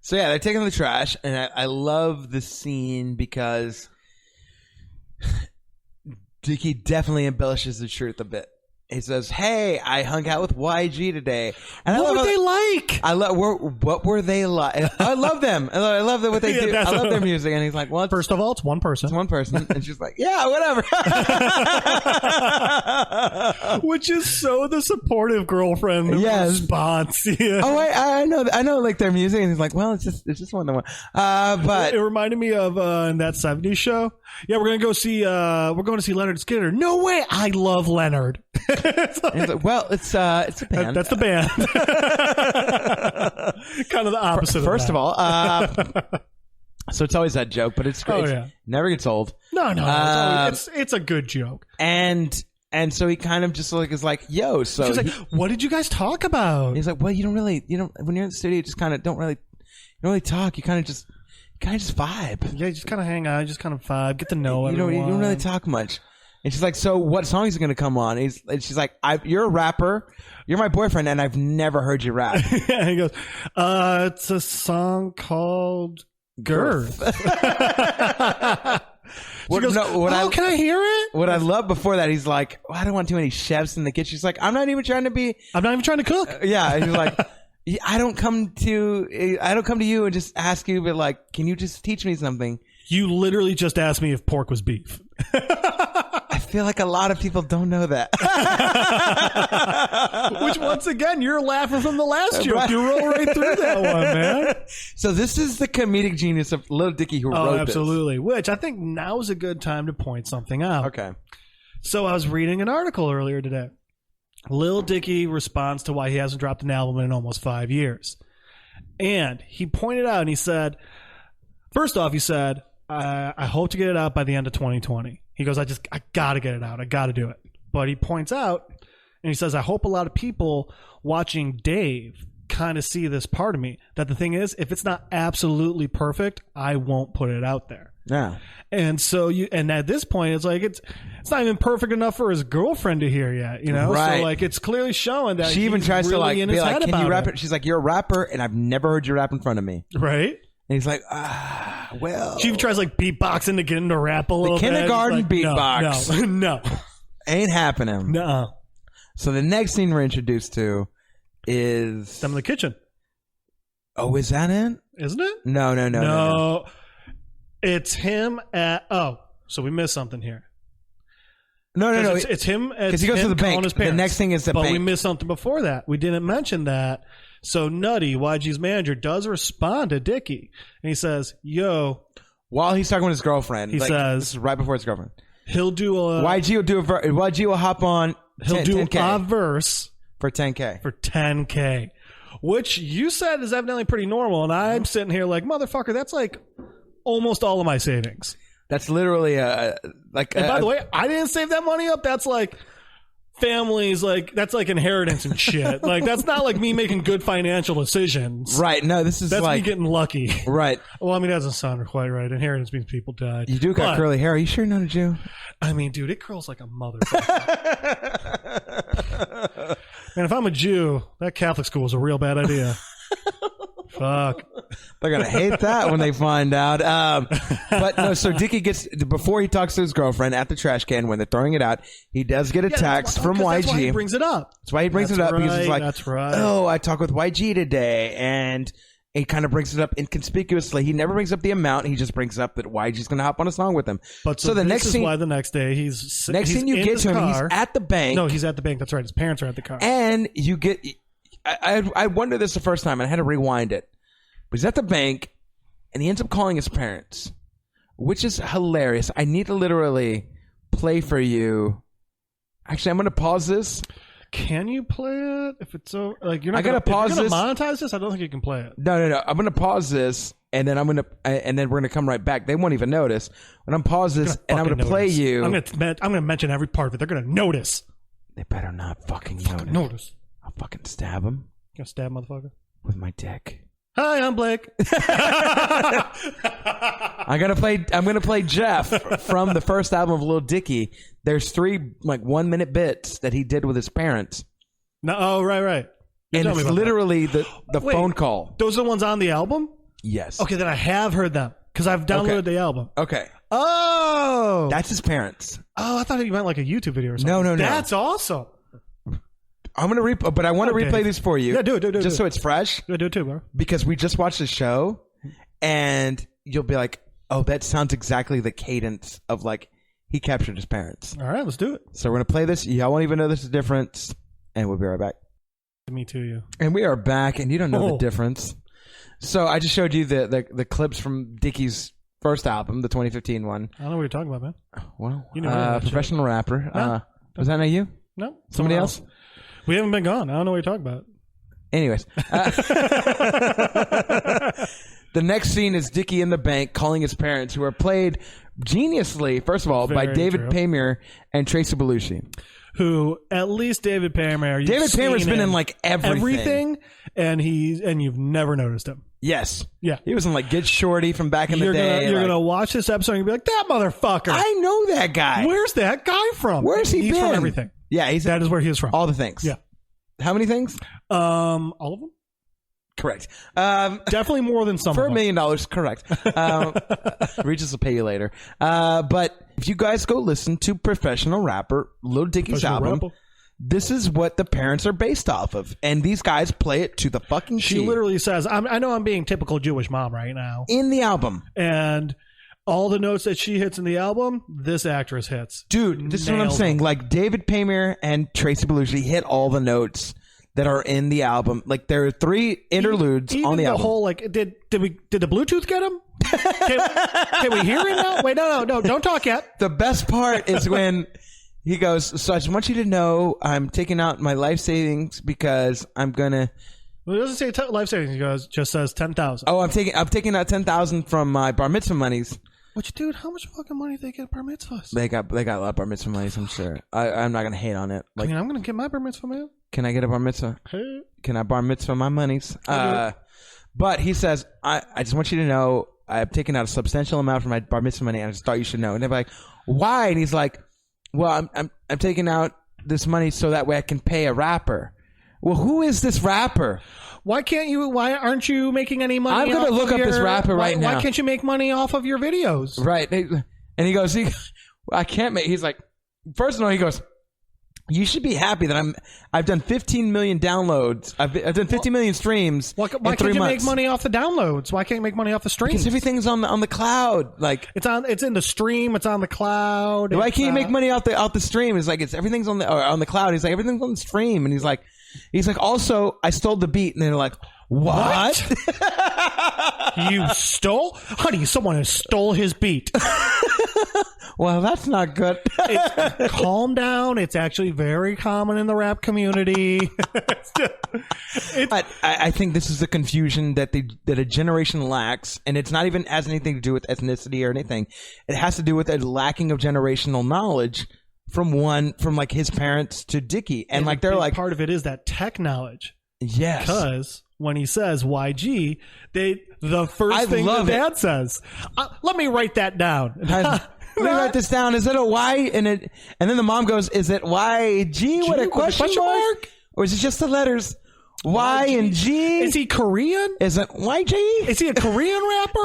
So yeah, they're taking the trash, and I love the scene because Dicky definitely embellishes the truth a bit. He says, "Hey, I hung out with YG today." And what were they like? What were they like? I love them. I love what they do. I love their music. And he's like, "Well, first of all, it's one person. It's one person." And she's like, "Yeah, whatever." Which is so the supportive girlfriend response. Yeah. Oh, I know, like their music, and he's like, "Well, it's just one to one." But it reminded me of in that '70s show. Yeah, we're going to see Leonard Skinner. No way, I love Leonard. Well, it's a band. That's the band. Kind of the opposite. First of all, so it's always that joke, but it's great. Oh, yeah. Never gets old. No, it's a good joke. And so he kind of just is like, yo. So she's like, what did you guys talk about? He's like, well, you don't when you're in the studio, you just kind of don't really talk. You kind of just vibe. Yeah, you just kind of hang out, just kind of vibe, get to know everyone. You don't really talk much. And she's like, so what song is it going to come on? And she's like, you're a rapper. You're my boyfriend, and I've never heard you rap. And he goes, it's a song called Girth. She goes, can I hear it? What I love before that, he's like, I don't want too many chefs in the kitchen. She's like, I'm not even trying to cook. Yeah. And he's like, I don't come to you and just ask you, but can you just teach me something? You literally just asked me if pork was beef. I feel like a lot of people don't know that. Which, once again, you're laughing from the last joke. Right. You roll right through that one, man. So this is the comedic genius of Little Dicky who wrote absolutely. this. Which I think now is a good time to point something out. Okay. So I was reading an article earlier today. Lil Dicky responds to why he hasn't dropped an album in almost 5 years. And he pointed out, and he said, first off, he said, I hope to get it out by the end of 2020. He goes, I got to get it out. I got to do it. But he points out, and he says, I hope a lot of people watching Dave kind of see this part of me. That the thing is, if it's not absolutely perfect, I won't put it out there. Yeah. And so and at this point, it's like it's not even perfect enough for his girlfriend to hear yet, Right. So it's clearly showing that she even tries really to be like, can you rap it? She's like, you're a rapper, and I've never heard you rap in front of me. Right. And he's like, well. She even tries beatboxing to get him to rap a little bit. Kindergarten beatbox. No. Ain't happening. No. So the next scene we're introduced to is them in the kitchen. Oh, is that it? Isn't it? No. It's him at. Oh, so we missed something here. No. It's him because he goes to the bank. The next thing is the bank. But we missed something before that. We didn't mention that. So Nutty, YG's manager, does respond to Dicky, and he says, "Yo." While he's talking with his girlfriend, he says, "This is right before his girlfriend." He'll do a YG will do YG will hop on. He'll do a verse for 10K. For 10K, which you said is evidently pretty normal, and I'm sitting here like, motherfucker, that's like almost all of my savings. That's literally like. And by the way, I didn't save that money up. That's like families, like that's like inheritance and shit. Like that's not like me making good financial decisions. Right. No, that's me getting lucky. Right. Well, I mean, that doesn't sound quite right. Inheritance means people died. You do got curly hair. Are you sure you're not a Jew? I mean, dude, it curls like a motherfucker. And if I'm a Jew, that Catholic school was a real bad idea. Fuck. They're going to hate that when they find out. But no, so Dicky gets, before he talks to his girlfriend at the trash can when they're throwing it out, he does get a text from YG. That's why he brings it up. That's why he brings it up because he's like, that's right. Oh, I talked with YG today. And he kind of brings it up inconspicuously. He never brings up the amount. He just brings up that YG's going to hop on a song with him. But so the next scene, why the next day he's scene you get to him, he's at the bank. No, he's at the bank. That's right. His parents are at the car. And you get, I wondered this the first time, and I had to rewind it. But he's at the bank, and he ends up calling his parents, which is hilarious. I need to literally play for you. Actually, I'm going to pause this. Can you play it? If it's so, like you're not. I gotta pause this. Monetize this? I don't think you can play it. No. I'm going to pause this, and then and then we're going to come right back. They won't even notice. When I'm pause this, and I'm going to play you. I'm going to mention every part of it. They're going to notice. They better not fucking notice. I'll fucking stab them. You gonna stab motherfucker with my dick. Hi, I'm Blake. I'm gonna play Jeff from the first album of Lil Dicky. There's 3 like 1 minute bits that he did with his parents. No, oh right. And it's literally the phone call. Those are the ones on the album? Yes. Okay, then I have heard them because I've downloaded the album. Okay. Oh, that's his parents. Oh, I thought you meant like a YouTube video or something. No. That's awesome. I'm gonna but I want to replay these for you. Yeah, do it. Just so it's fresh. Yeah, do it too, bro. Because we just watched the show, and you'll be like, "Oh, that sounds exactly the cadence of like he captured his parents." All right, let's do it. So we're gonna play this. Y'all won't even know there's a difference, and we'll be right back. Me too, you. And we are back, and you don't know the difference. So I just showed you the clips from Dicky's first album, the 2015 one. I don't know what you're talking about, man. Well, you know, professional rapper. No. Was that not you? No, somebody else. We haven't been gone. I don't know what you're talking about. Anyways. The next scene is Dicky in the bank calling his parents, who are played geniusly, first of all, by David Paymer and Tracy Belushi. Who, at least David Paymer, David Paymer's been in like everything. And you've never noticed him. Yes. Yeah. He was in like Get Shorty from back in the day. You're going to watch this episode and you'll be like, that motherfucker. I know that guy. Where's that guy from? Where's he been? He's from everything. Yeah, that is where he is from. All the things. Yeah. How many things? All of them. Correct. Definitely more than some. For $1 million, correct. Regis will pay you later. But if you guys go listen to professional rapper Lil Dicky's album, this is what the parents are based off of, and these guys play it to the fucking T. She literally says, "I know I'm being typical Jewish mom right now." In the album, and all the notes that she hits in the album, this actress hits. Dude, this is what I'm saying. Like David Paymer and Tracy Belushi hit all the notes that are in the album. Like there are 3 interludes on the album. Whole like did the Bluetooth get him? Can we hear him now? Wait, no, don't talk yet. The best part is when he goes, "So I just want you to know I'm taking out my life savings because I'm gonna." Well, it doesn't say life savings. He goes, just says 10,000. Oh, I'm taking out 10,000 from my bar mitzvah monies. Which, dude, how much fucking money do they get bar mitzvahs? They got a lot of bar mitzvah monies, I'm sure. I'm not gonna hate on it. Like, I mean, I'm gonna get my bar mitzvah, man. Can I get a bar mitzvah? Hey. Can I bar mitzvah my monies? But he says, I just want you to know I've taken out a substantial amount from my bar mitzvah money, and I just thought you should know. And they're like, why? And he's like, well, I'm taking out this money so that way I can pay a rapper. Well, who is this rapper? Why aren't you making any money? I'm going to look up this rapper right now. Why can't you make money off of your videos? Right. And he goes, I can't make, he's like, first of all, he goes, you should be happy that I've done 15 million downloads. I've done 15 million streams. Why can't you make money off the downloads? Why can't you make money off the streams? Because everything's on the cloud. Like it's in the stream. It's on the cloud. Why can't you make money off the stream? It's like everything's on the cloud. He's like everything's on the stream, and he's like also I stole the beat, and they're like, what? You stole? Honey, someone has stole his beat. Well, that's not good. Calm down. It's actually very common in the rap community. I think this is the confusion that a generation lacks, and it's not even has anything to do with ethnicity or anything. It has to do with a lacking of generational knowledge from like his parents to Dicky, and like they're like part of it is that tech knowledge. Yes, because when he says YG, the first thing the dad says, let me write that down. Let me write this down. Is it a Y? And then the mom goes, is it YG with a question mark? Or is it just the letters Y and G? Is he Korean? Is it YG? Is he a Korean rapper?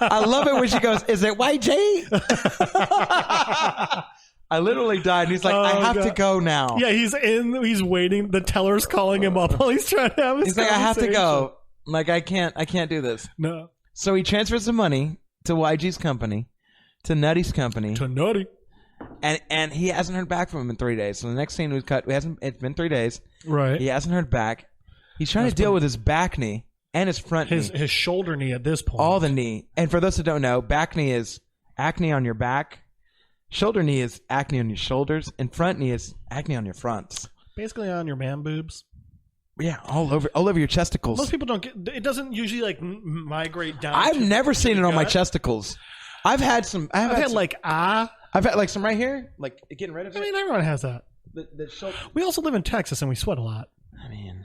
I love it when she goes, is it YG? I literally died. He's like, I have to go now. Yeah, he's waiting. The teller's calling him up while he's trying to have his conversation. He's like, I have to go. Like, I can't do this. No. So he transfers the money to YG's company. To Nutty's company. To Nutty. And he hasn't heard back from him in 3 days. So the next scene we cut, it's been 3 days. Right. He hasn't heard back. He's trying to deal with his back knee and his front knee. His shoulder knee at this point. All the knee. And for those who don't know, back knee is acne on your back. Shoulder knee is acne on your shoulders. And front knee is acne on your fronts. Basically on your man boobs. Yeah, all over your chesticles. Most people don't get it. Doesn't usually like migrate down. I've never seen it on my chesticles. I've had some I've had like some right here, like getting rid of it. I mean, everyone has that. The shoulder. We also live in Texas and we sweat a lot. I mean,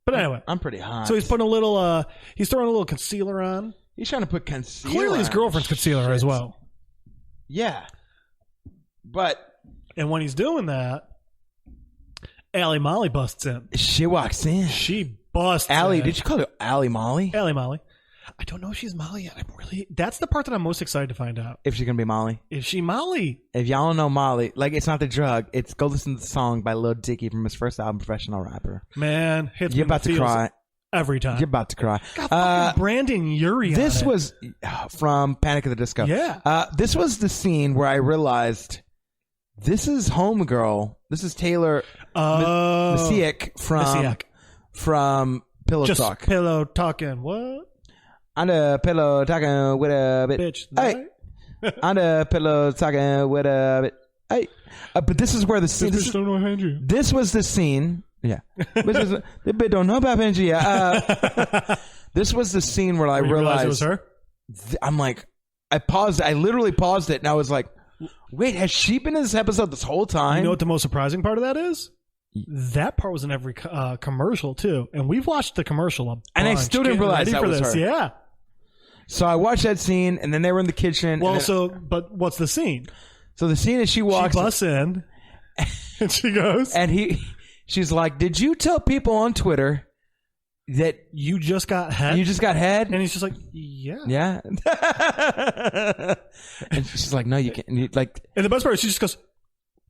But anyway, I'm pretty hot. So he's putting he's throwing a little concealer on. He's trying to put concealer. Clearly, his girlfriend's concealer as well. Yeah, and when he's doing that, Allie Molly busts in. She walks in. She busts. Allie, in. did you call her Allie Molly? Allie Molly. I don't know if she's Molly yet. That's the part that I'm most excited to find out. If she's gonna be Molly. Is she Molly? If y'all don't know Molly, like it's not the drug. It's go listen to the song by Lil Dicky from his first album, Professional Rapper. Man, you're about to cry every time. You're about to cry. Fucking Brandon Urie. This was from Panic at the Disco. Yeah. This was the scene where I realized this is Homegirl. This is Taylor Messick from Pillow Just Talk. Pillow Talking. What? On the pillow talking with a bitch. Hey. On the pillow talking with a bitch. Hey. But this is where the scene. This was the scene. Yeah. The bitch don't know about Benji. This was the scene where I realized it was her. I'm like, I paused. I literally paused it, and I was like, "Wait, has she been in this episode this whole time?" You know what the most surprising part of that is? That part was in every commercial too, and we've watched the commercial a bunch. And I still didn't realize that was her. Yeah. So I watched that scene, and then they were in the kitchen. Well, but what's the scene? So the scene is she walks, she busts in, and she goes, and she's like, "Did you tell people on Twitter that you just got head? You just got head?" And he's just like, "Yeah, yeah." And she's like, "No, you can't." And and the best part is she just goes,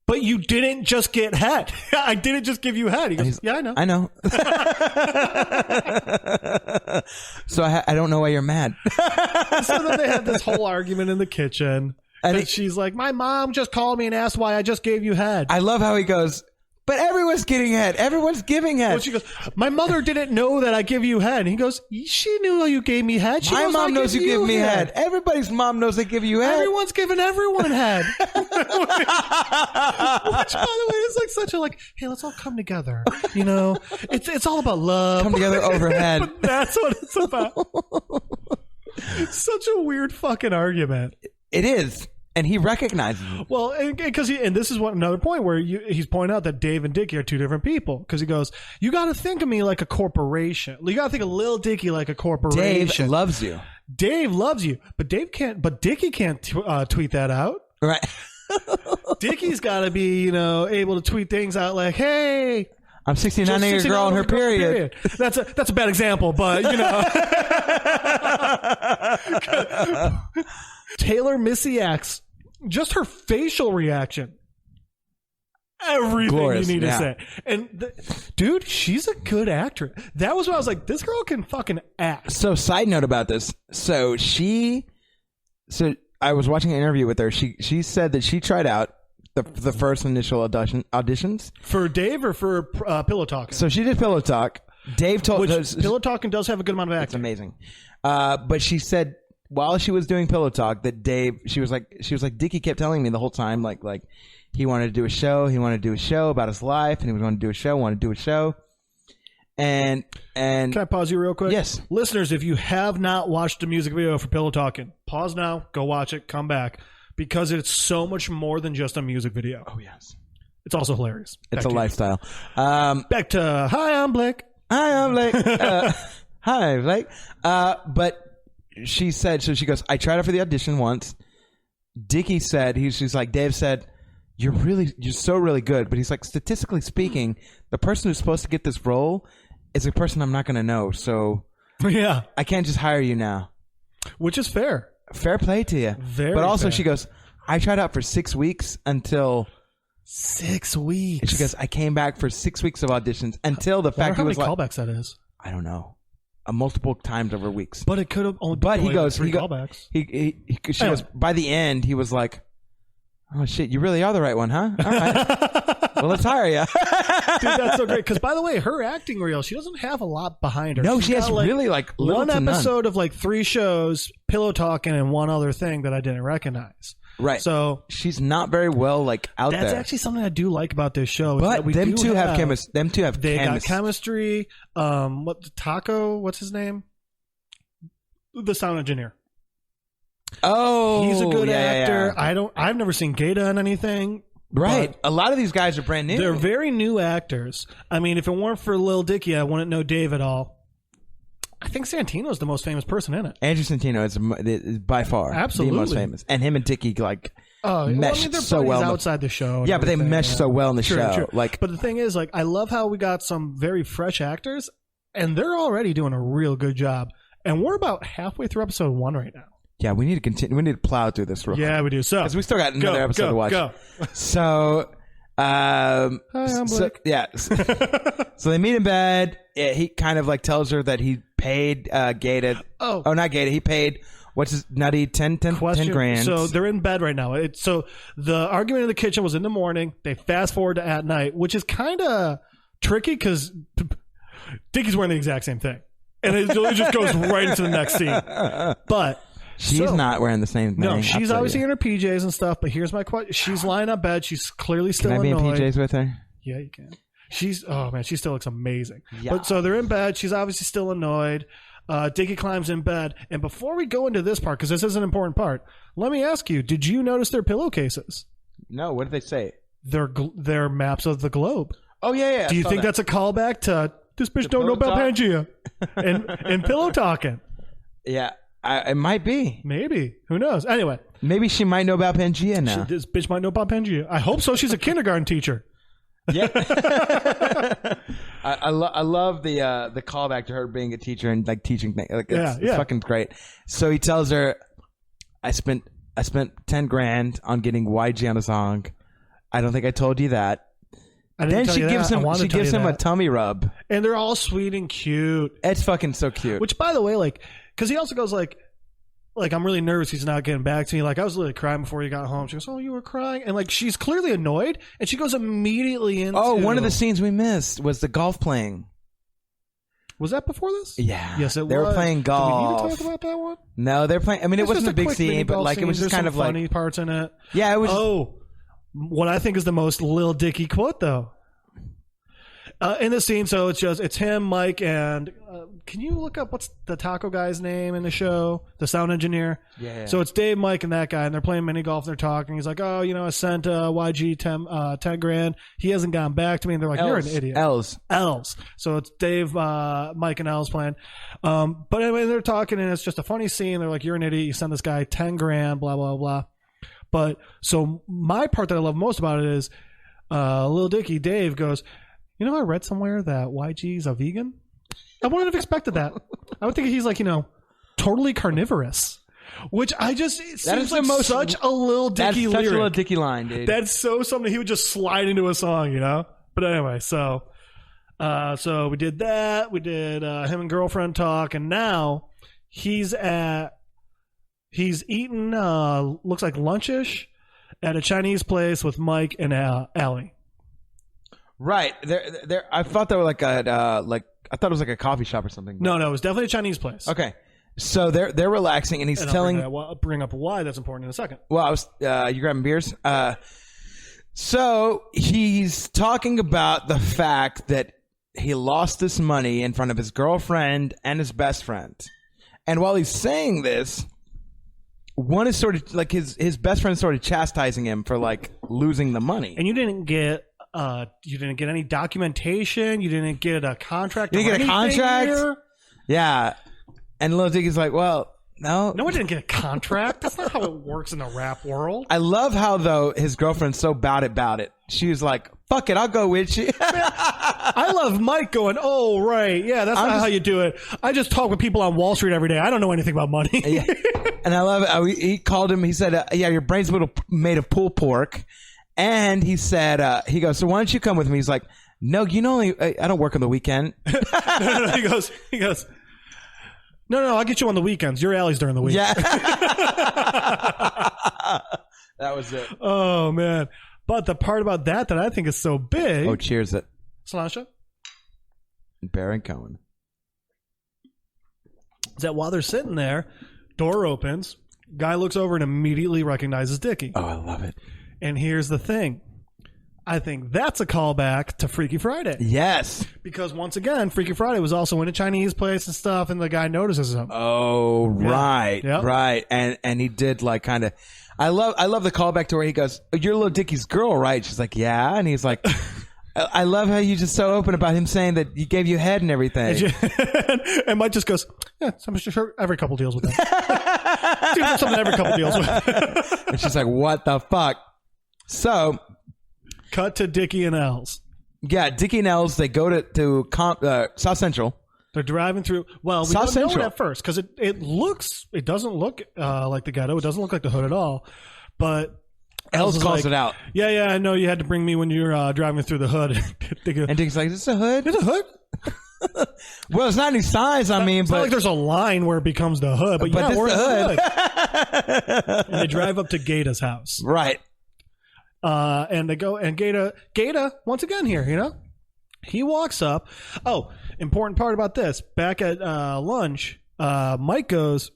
"But you didn't just get head. I didn't just give you head." He goes, "Yeah, I know. I know." So I don't know why you're mad. So then they have this whole argument in the kitchen. And she's like, "My mom just called me and asked why I just gave you head." I love how he goes, "But everyone's getting head. Everyone's giving head." Well, she goes, "My mother didn't know that I give you head." And he goes, "She knew you gave me head. My mom knows you give me head. Everybody's mom knows they give you head. Everyone's giving everyone head." Which, by the way, is like such a hey, let's all come together. It's all about love. Come together over head. But that's what it's about. Such a weird fucking argument. It is. And he recognizes it. Well, because this is another point where he's pointing out that Dave and Dicky are two different people. Because he goes, "You got to think of me like a corporation. You got to think of Lil Dicky like a corporation." Dave loves you. Dave loves you, but Dave can't. But Dicky can't tweet that out. Right. Dicky's got to be, able to tweet things out like, "Hey, I'm 69-year girl on her period." That's a bad example, but Taylor Messick's, just her facial reaction, everything glorious, you need to say. And dude, she's a good actress. That was when I was like, this girl can fucking act. So side note about this. So I was watching an interview with her. She said that she tried out the first initial auditions. For Dave or for Pillow Talking? So she did Pillow Talk. Dave told Pillow Talking does have a good amount of acting. It's amazing. But she said while she was doing Pillow Talk, that Dave, she was like, Dicky kept telling me the whole time, like he wanted to do a show. He wanted to do a show about his life, and he was going to do a show. And can I pause you real quick? Yes. Listeners, if you have not watched the music video for Pillow Talking, pause now, go watch it, come back, because it's so much more than just a music video. Oh, yes. It's also hilarious. It's a lifestyle. Back to, hi, I'm Blake. Hi, Blake. But she said, so she goes, I tried it for the audition once. Dicky said, she's like, Dave said, you're so really good. But he's like, statistically speaking, the person who's supposed to get this role is a person I'm not going to know. So yeah, I can't just hire you now. Which is fair. Fair play to you. But also fair. She goes, I tried out for 6 weeks until... 6 weeks. She goes, I came back for 6 weeks of auditions until the fact he was like... How many callbacks that is? I don't know. Multiple times over weeks. But it could have only been three callbacks. She goes, by the end, he was like, oh, shit, you really are the right one, huh? All right. Well, let's hire you. Dude, that's so great. Because, by the way, her acting reel, she doesn't have a lot behind her. No, she has really one episode of 3 shows, Pillow Talking, and one other thing that I didn't recognize. Right. So she's not very well out there. That's actually something I do like about this show. But them two have chemistry. They got chemistry. What's his name? The sound engineer. Oh, he's a good actor. Yeah. I've never seen Gander in anything. Right. A lot of these guys are brand new. They're very new actors. I mean, if it weren't for Lil Dicky, I wouldn't know Dave at all. I think Santino's the most famous person in it. Andrew Santino is by far absolutely the most famous, and him and Dicky meshed so well outside the show. Yeah, but they meshed so well in the show. True. But the thing is, I love how we got some very fresh actors, and they're already doing a real good job. And we're about halfway through episode 1 right now. Yeah, we need to continue. We need to plow through this real quick. Yeah, we do. So because we still got another episode to watch. Go. So, hi, I'm Blake. So they meet in bed. Yeah, he kind of tells her that he paid Gator. Oh, not Gator. He paid what's his nutty 10 grand. So they're in bed right now. So the argument in the kitchen was in the morning. They fast forward to at night, which is kind of tricky because Dicky's wearing the exact same thing, and it just goes right into the next scene. But she's not wearing the same thing. No, she's obviously in her PJs and stuff. But here's my question: she's lying on bed. She's clearly still annoyed. Can I be in PJs with her? Yeah, you can. She still looks amazing. Yeah. But so they're in bed. She's obviously still annoyed. Dicky climbs in bed. And before we go into this part, because this is an important part, let me ask you, did you notice their pillowcases? No, what did they say? They're maps of the globe. Oh, yeah. Do you think that's a callback to this bitch don't know about Pangea and Pillow Talking? Yeah, it might be. Maybe. Who knows? Anyway. Maybe she might know about Pangea now. This bitch might know about Pangea. I hope so. She's a kindergarten teacher. Yeah, I love the callback to her being a teacher and teaching things. It's fucking great. So he tells her, I spent 10 grand on getting YG on a song. I don't think I told you that. Then she gives him a tummy rub, and they're all sweet and cute. It's fucking so cute. Which, by the way, because he also goes I'm really nervous he's not getting back to me. I was literally crying before he got home. She goes, oh, you were crying? And she's clearly annoyed. And she goes immediately into... Oh, one of the scenes we missed was the golf playing. Was that before this? Yeah. Yes, it was. They were playing golf. Do we need to talk about that one? No, they're playing... I mean, it wasn't a big scene, but it was just kind of funny parts in it. Yeah, it was... Oh, what I think is the most Lil Dicky quote, though. In the scene, so it's him, Mike, and can you look up what's the taco guy's name in the show? The sound engineer. Yeah. So it's Dave, Mike, and that guy, and they're playing mini golf. And they're talking. He's like, "Oh, I sent YG 10 grand. He hasn't gotten back to me." And they're like, "You're an idiot." Els. So it's Dave, Mike, and Els playing. But anyway, they're talking, and it's just a funny scene. They're like, "You're an idiot. You sent this guy 10 grand. Blah blah blah." But so my part that I love most about it is, Lil Dicky, Dave goes, I read somewhere that YG's a vegan. I wouldn't have expected that. I would think he's totally carnivorous, which seems like such a Lil Dicky lyric. That's such a Lil Dicky line, dude. That's so something he would just slide into a song, But anyway, so we did that. We did him and girlfriend talk, and now he's eating looks like lunchish at a Chinese place with Mike and Allie. Right. I thought they were I thought it was a coffee shop or something. No, it was definitely a Chinese place. Okay. So they're relaxing, and he's telling. I'll bring up why that's important in a second. Well, I was you grabbing beers. So he's talking about the fact that he lost this money in front of his girlfriend and his best friend, and while he's saying this, one is sort of like his best friend is sort of chastising him for like losing the money. And you didn't get any documentation. You didn't get a contract. You didn't get a contract. Here? Yeah, and Lil Dicky's like, well. No, one didn't get a contract. That's not how it works in the rap world. I love how, though, his girlfriend's so about it. She was like, fuck it, I'll go with you. I love Mike going, oh, right. Yeah, that's not how you do it. I just talk with people on Wall Street every day. I don't know anything about money. Yeah. And I love it. He called him. He said, yeah, your brain's made of pulled pork. And he said, he goes, so why don't you come with me? He's like, no, I don't work on the weekend. No, he goes, No, I'll get you on the weekends. Your alley's during the week. Yeah. That was it. Oh, man. But the part about that I think is so big. Oh, cheers it. Slasha? Baron Cohen. Is that while they're sitting there, door opens, guy looks over and immediately recognizes Dicky. Oh, I love it. And here's the thing. I think that's a callback to Freaky Friday. Yes. Because once again, Freaky Friday was also in a Chinese place and stuff, and the guy notices him. Oh, right. Yep. Right. And he did like kind of I love the callback to where he goes, you're Lil Dicky's girl, right? She's like, yeah. And he's like, I love how you're just so open about him saying that he gave you head and everything. And Mike just goes, yeah, I'm sure every couple deals with that. Dude, something every couple deals with. And she's like, what the fuck? So cut to Dicky and Els. Yeah, Dicky and Els, they go to South Central. They're driving through. Well, we don't know it at first because it doesn't look like the ghetto. It doesn't look like the hood at all. But Els calls it out. Yeah, I know you had to bring me when you're driving through the hood. And Dicky's like, is this a hood? It's a hood? Well, it's not any signs, I mean. It's not like there's a line where it becomes the hood. But yeah, we're in the hood. And they drive up to Gata's house. Right. And they go, and Gata, once again here, he walks up. Oh, important part about this. Back at lunch, Mike goes,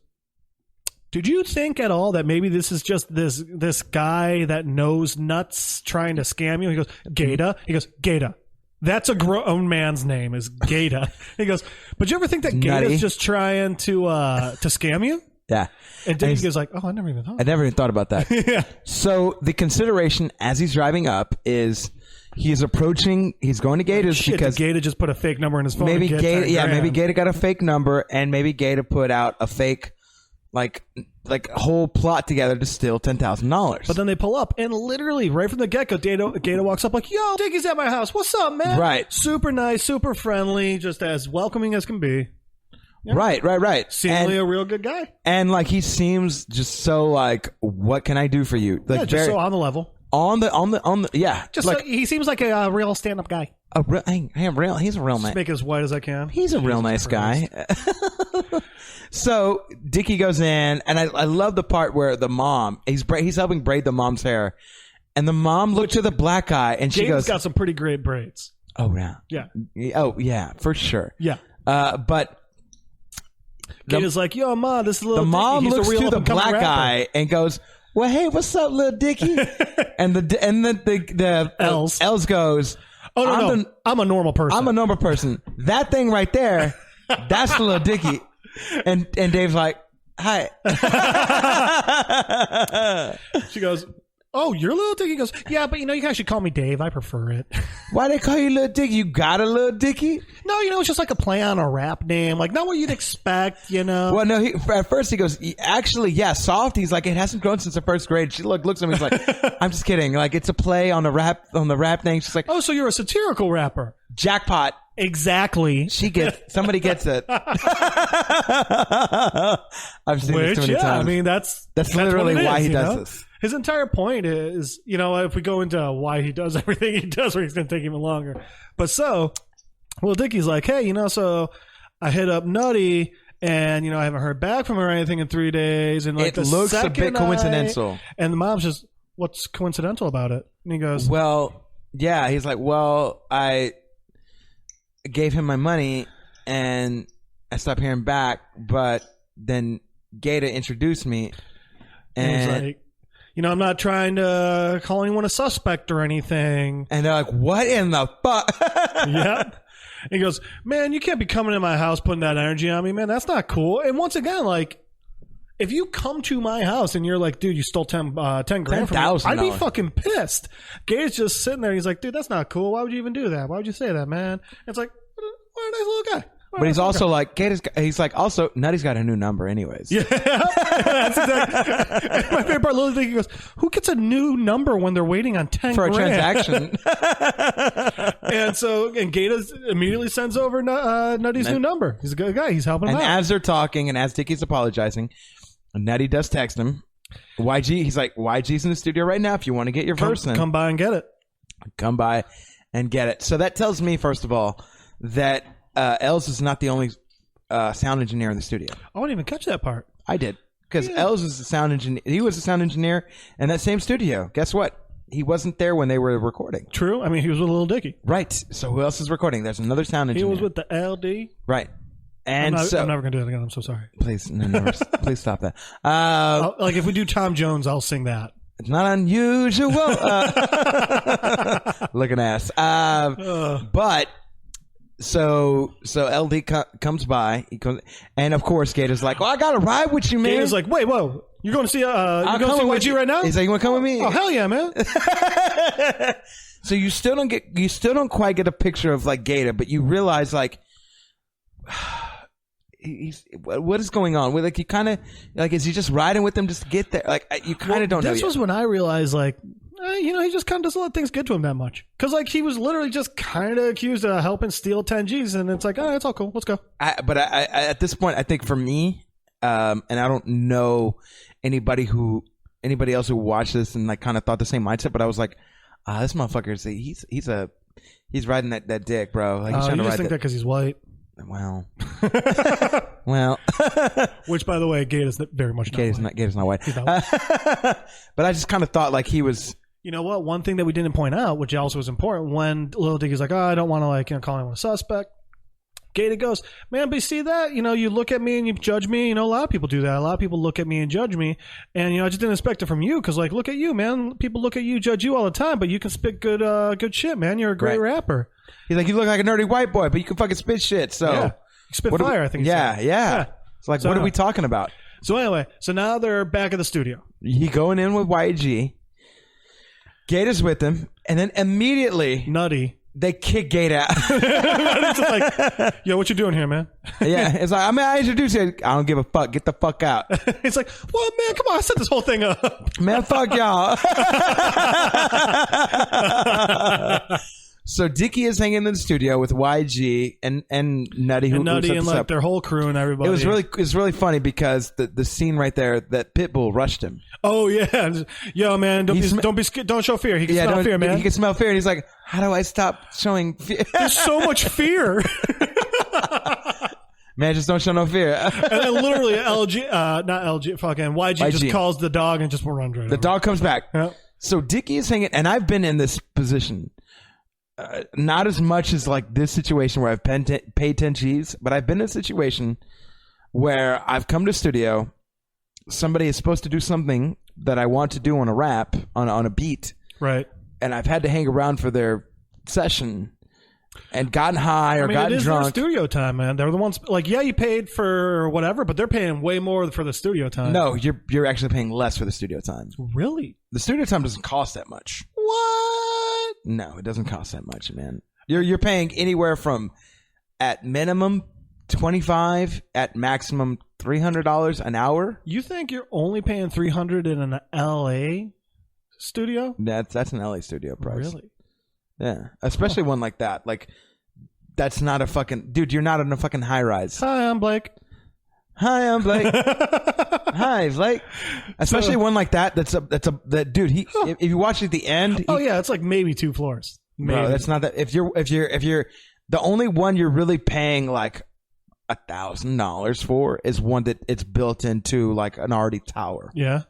did you think at all that maybe this is just this guy that knows nuts trying to scam you? He goes, Gata? He goes, Gata. That's a grown man's name, is Gata. He goes, but you ever think that Gata's just trying to scam you? Yeah. And Dicky goes like, oh, I never even thought about that. Yeah. So the consideration as he's driving up is he's going to Gata's because Gata just put a fake number in his phone. Maybe Gata got a fake number, and maybe Gata put out a fake like whole plot together to steal $10,000. But then they pull up, and literally right from the get-go, Gata walks up like, yo, Dicky's at my house. What's up, man? Right. Super nice, super friendly, just as welcoming as can be. Yeah. Right. Seemingly a real good guy. And like he seems just so like, what can I do for you? Like just so on the level. On the yeah. Just like, so he seems like a real stand-up guy. He's a real man. Just make it as white as I can. He's a real nice guy. So Dicky goes in, and I love the part where the mom he's helping braid the mom's hair, and the mom looked to the black guy, and she goes, got some pretty great braids. Oh yeah. Oh yeah, for sure. Yeah. But Gata's like, yo, Ma, this is Lil Dicky. The mom looks to the black rapper. guy and goes, well, hey, what's up, Lil Dicky? and the Els goes, oh no, I'm a normal person. I'm a normal person. That thing right there, that's Lil Dicky. And Dave's like, hi. She goes, oh, you're Lil Dicky? He goes, yeah, but you guys should call me Dave. I prefer it. Why they call you Lil Dicky? You got a Lil Dicky? No, it's just like a play on a rap name. Like, not what you'd expect, Well, no, at first he goes, actually, yeah, soft. He's like, it hasn't grown since the first grade. She looks at me, he's like, I'm just kidding. Like, it's a play on the rap name. She's like, oh, so you're a satirical rapper. Jackpot. Exactly. Somebody gets it. I've seen this too many times. I mean, that's literally why he does this. His entire point is, if we go into why he does everything he does, where he's going to take even longer. But Lil Dicky's like, hey, so I hit up Nutty, and, I haven't heard back from her or anything in 3 days. And like, it looks a bit coincidental. And the mom's just, what's coincidental about it? And he goes, well, yeah. He's like, well, I gave him my money, and I stopped hearing back, but then Gator introduced me, and he's like, I'm not trying to call anyone a suspect or anything. And they're like, what in the fuck? Yep. He goes, man, you can't be coming in my house putting that energy on me, man. That's not cool. And once again, like, if you come to my house and you're like, dude, you stole 10 grand from me, I'd be fucking pissed. Gator's just sitting there. He's like, dude, that's not cool. Why would you even do that? Why would you say that, man? And it's like, what a nice little guy. But he's also like, he's like, also, Nutty's got a new number anyways. Yeah. That's exactly. My favorite part, Little Dicky goes, who gets a new number when they're waiting on 10 for grand? a transaction? and Gator immediately sends over Nutty's new number. He's a good guy. He's helping him out. And as they're talking and as Dicky's apologizing, Nutty does text him. He's like, YG's in the studio right now if you want to get your verse in. Come by and get it. Come by and get it. So that tells me, first of all, that Els is not the only sound engineer in the studio. I didn't even catch that part. I did. Because Els is the sound engineer. He was a sound engineer in that same studio. Guess what? He wasn't there when they were recording. True. I mean, he was with Little Dicky. Right. So who else is recording? There's another sound engineer. He was with the LD. Right. And I'm never going to do that again. I'm so sorry. Please, never, please stop that. Like if we do Tom Jones, I'll sing that. It's not unusual. Looking ass. But so LD comes by. He comes, and of course, Gator's like, "Well, I got to ride with you, man." Gator's like, "Wait, whoa, you're going to see YG right now?" He's like, "You want to come with me?" Oh, hell yeah, man! So you still don't quite get a picture of like Gator, but you realize like. What is going on? Like you kind of like, is he just riding with them just to get there? Like you kind of don't know. This was when I realized, like, he just kind of doesn't let things get to him that much. Because like he was literally just kind of accused of helping steal 10 G's, and it's like, oh, it's all cool. Let's go. But at this point, I think for me, and I don't know anybody else who watched this and like kind of thought the same mindset, but I was like, this motherfucker, he's riding that dick, bro. Like he's trying to you ride just think that because he's white. Well, which, by the way, Gator's very much not white. Gator's not white. He's not white. But I just kind of thought like he was. You know what? One thing that we didn't point out, which also was important, when Little Dicky's like, "Oh, I don't want to call anyone a suspect." Gator goes, "Man, but you see that? You look at me and you judge me. A lot of people do that. A lot of people look at me and judge me, and I just didn't expect it from you because, like, look at you, man. People look at you, judge you all the time, but you can spit good shit, man. You're a great rapper." He's like, "You look like a nerdy white boy, but you can fucking spit shit." So yeah. Spit fire, I think. Yeah. It's like, what are we talking about? So anyway, now they're back at the studio. He going in with YG. Gator's with him, and then immediately Nutty. They kick Gator out. It's just like, yo, what you doing here, man? Yeah, it's like, I introduced you. I don't give a fuck. Get the fuck out. It's like, well, man, come on. I set this whole thing up. Man, fuck y'all. So Dicky is hanging in the studio with YG and Nutty, who Nutty set and this like up. their whole crew and everybody. It was really funny because the scene right there that Pitbull rushed him. Oh yeah, yo man, don't show fear. He can smell fear, man. He can smell fear, and he's like, "How do I stop showing fear?" There's so much fear. Man, just don't show no fear. And then literally YG just calls the dog and just runs right over. The dog comes back. Yep. So Dicky is hanging, and I've been in this position. Not as much as like this situation where I've paid 10 G's, but I've been in a situation where I've come to studio. Somebody is supposed to do something that I want to do on a rap, on a beat. Right. And I've had to hang around for their session and gotten high or gotten drunk. Their studio time, man. They're the ones, like, yeah, you paid for whatever, but they're paying way more for the studio time. No, you're actually paying less for the studio time. Really? The studio time doesn't cost that much. What? No, it doesn't cost that much, man. You're paying anywhere from, at minimum, $25, at maximum $300 an hour. You think you're only paying $300 in an LA studio? That's an LA studio price. Really? Yeah, especially one like that. Like, that's not a fucking dude. You're not in a fucking high rise. Hi, I'm Blake. Hi, I'm Blake. Hi, Blake. Especially one like that. That dude. If you watch it at the end. It's like maybe 2 floors. Maybe. Bro, that's not that. If you're the only one you're really paying like $1,000 for is one that it's built into like an already tower. Yeah.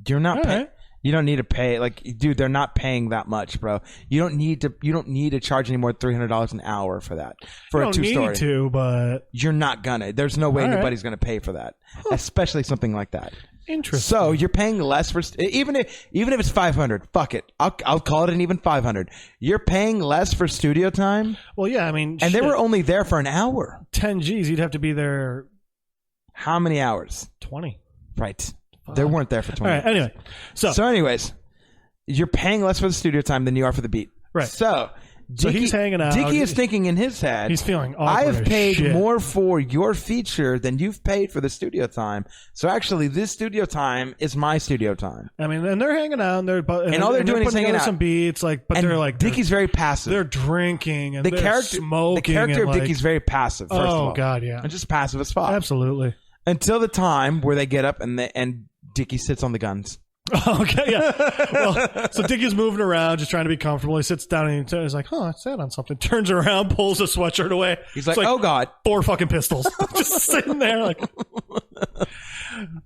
You're not paying. You don't need to pay. Like, dude, they're not paying that much, bro. You don't need to charge any more than $300 an hour for that. For a 2-story. You don't need to, but you're not gonna. There's no way anybody's gonna pay for that, especially something like that. Interesting. So you're paying less for even if it's $500. Fuck it. I'll call it an even $500. You're paying less for studio time. Well, yeah, I mean, and they were only there for an hour. 10 G's. You'd have to be there. How many hours? 20. Right. They weren't there for 20 All right, anyway. So anyways, you're paying less for the studio time than you are for the beat. Right. So he's hanging out. Dicky is thinking in his head, he's feeling awkward. I have paid shit. more for your feature than you've paid for the studio time. So actually, this studio time is my studio time. I mean, and they're hanging out, and all they're doing is hanging out. Some beats, but they're like Dicky's very passive. They're drinking and they're smoking. The character and of Dicky's very passive. First of all. God, yeah, and just passive as fuck. Absolutely. Until the time where they get up and Dicky sits on the guns. Okay, yeah. Well, so Dicky's moving around, just trying to be comfortable. He sits down and he's like, I sat on something. Turns around, pulls a sweatshirt away. He's like, oh, God. 4 fucking pistols. Just sitting there like...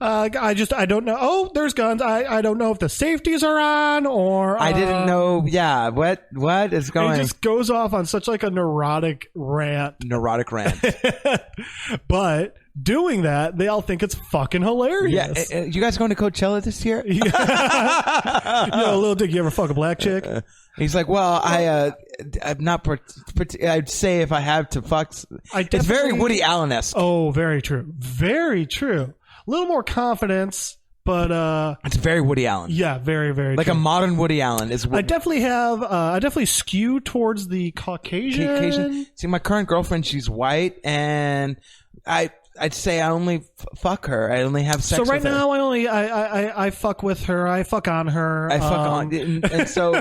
I don't know. Oh, there's guns. I don't know if the safeties are on or... I didn't know. Yeah, what is going... He just goes off on such like a neurotic rant. But... doing that, they all think it's fucking hilarious. Yeah, you guys going to Coachella this year? Little Dick, you ever fuck a black chick? He's like, well, I'm not. I'd say if I have to fuck, it's very Woody Allen-esque. Oh, very true, very true. A little more confidence, but it's very Woody Allen. Yeah, very, very like true. a modern Woody Allen is. I definitely skew towards the Caucasian. See, my current girlfriend, she's white, and I'd say I only fuck her. I only have sex with her. So right now, I fuck with her. I fuck on her. I fuck on, and so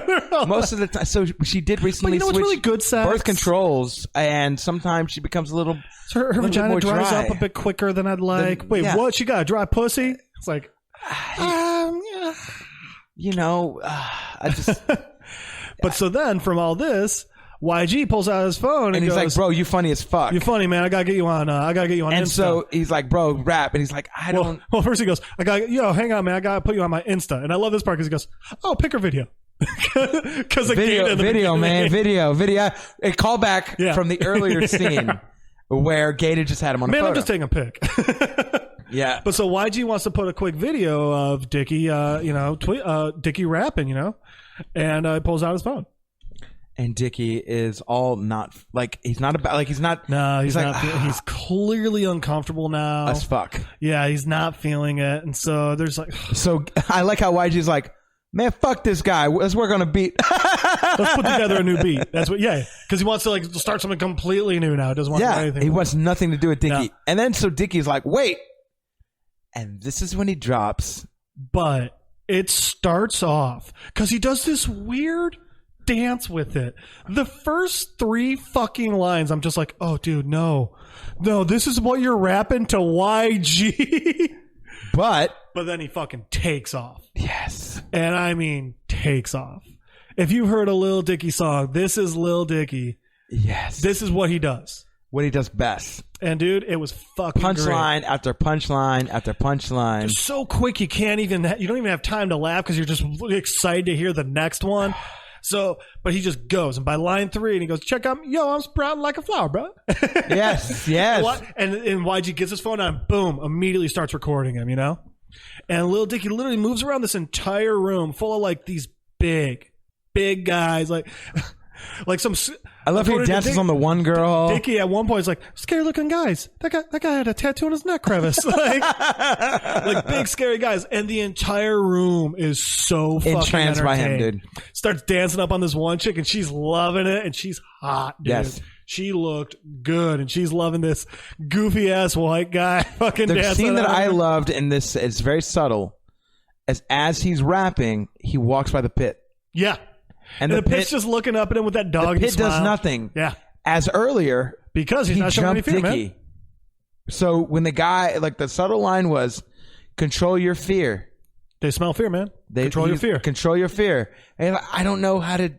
most of the time. So she did recently switch really good sex? Birth controls, and sometimes she becomes a little. So her vagina dries up a bit quicker than I'd like. Wait, yeah. What? She got a dry pussy? It's like, yeah. I just. But so then, from all this. YG pulls out his phone and he's goes, like, "Bro, you funny as fuck. You funny, man. I gotta get you on. And Insta." So he's like, "Bro, rap." And he's like, "I don't." Well, first he goes, hang on, man. I gotta put you on my Insta." And I love this part because he goes, "Oh, pick her video." Because video. A callback from the earlier scene where Gator just had him on a photo. I'm just taking a pic. Yeah. But so YG wants to put a quick video of Dicky, Dicky rapping, and he pulls out his phone. And Dicky is all not like he's not about like he's not. No, he's like, not. He's clearly uncomfortable now as fuck. Yeah, he's not feeling it, and so there's like. So I like how YG's like, man, fuck this guy. Let's work on a beat. Let's put together a new beat. That's what. Yeah, because he wants to like start something completely new now. He doesn't want to do anything. He wants nothing to do with Dicky. No. And then so Dicky's like, wait, and this is when he drops. But it starts off because he does this weird dance with it. The first 3 fucking lines, I'm just like, oh, dude, no, this is what you're rapping to YG. But then he fucking takes off. Yes. And I mean, takes off. If you've heard a Lil Dicky song, this is Lil Dicky. Yes. This is what he does. What he does best. And dude, it was fucking punchline great. After punchline after punchline. It's so quick you don't even have time to laugh because you're just excited to hear the next one. So, but he just goes, and by line 3, and he goes, check out, I'm sprouting like a flower, bro. Yes. And YG gets his phone out, and boom, immediately starts recording him, And Lil Dicky literally moves around this entire room full of like these big guys, like some. I love how he dances on the one girl. Dicky at one point is like, scary looking guys. That guy had a tattoo on his neck crevice. like big scary guys. And the entire room is so fucking entranced by him, dude. Starts dancing up on this one chick and she's loving it and she's hot, dude. Yes. She looked good and she's loving this goofy ass white guy fucking dancing. The scene that I loved in this is very subtle. As he's rapping, he walks by the pit. Yeah. And the pit's just looking up at him with that dog. The pit does nothing. Yeah. As earlier, because he's not showing any fear, Dicky. Man. So when the guy, like the subtle line was, control your fear. They smell fear, man. Control your fear. Control your fear. And I don't know how to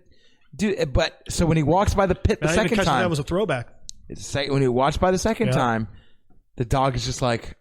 do it. But so when he walks by the pit the second time. That was a throwback. When he walks by the second time, the dog is just like,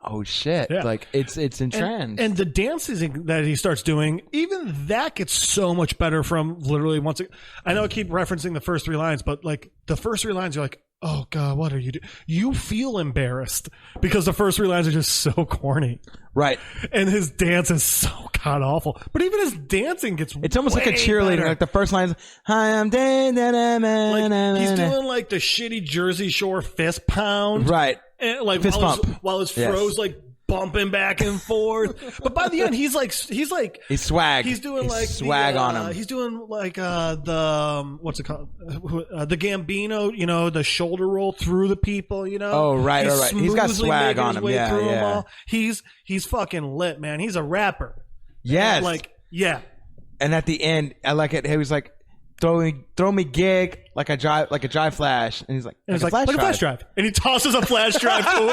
oh shit, Yeah. like it's in trend. And the dances that he starts doing, even that gets so much better from literally once. I know I keep referencing the first 3 lines, but like the first 3 lines, you're like, oh God, what are you doing? You feel embarrassed because the first 3 lines are just so corny. Right. And his dance is so god awful. But even his dancing gets It's almost like a cheerleader. better. Like the first line is, hi, I'm Dan. Like he's doing like the shitty Jersey Shore fist pound. Right. And like Fist bump. while his fro's like bumping back and forth. But by the end, he's swag. He's doing like swag on him. He's doing like the what's it called? The Gambino, the shoulder roll through the people. Oh right, right. He's got swag on him. Yeah, through yeah. them all. He's fucking lit, man. He's a rapper. Yes. Like yeah. And at the end, I like it. He was like, throw me gig like a drive flash, and he's like, a flash drive, and he tosses a flash drive to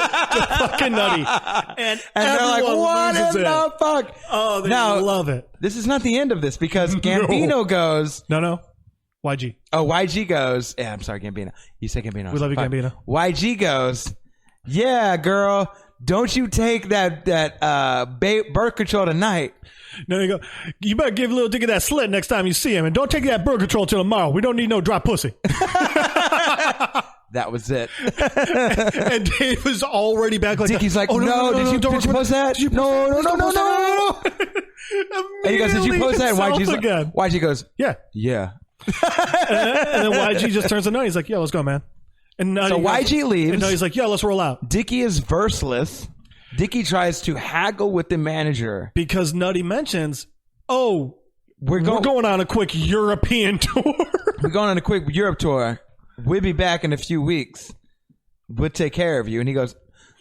fucking Nutty, and they're like, what in the fuck? Oh, they love it. This is not the end of this because Gambino goes, no, YG. Oh, YG goes, yeah, I'm sorry, Gambino. You say Gambino. We love you, Gambino. YG goes, yeah, girl, don't you take that birth control tonight. No, you go. You better give little Dicky that slit next time you see him, and don't take that birth control till tomorrow. We don't need no dry pussy. That was it. And Dave was already back. Like, Dicky's like, no, did you post that? No. And he goes, did you post that? And YG goes, yeah. And then YG just turns to Nutty. He's like, yo, let's go, man. And so YG leaves. And Nutty's like, yo, let's roll out. Dicky is verseless. Dicky tries to haggle with the manager because Nutty mentions, "Oh, we're going on a quick European tour. We're going on a quick Europe tour. We'll be back in a few weeks. We'll take care of you." And he goes,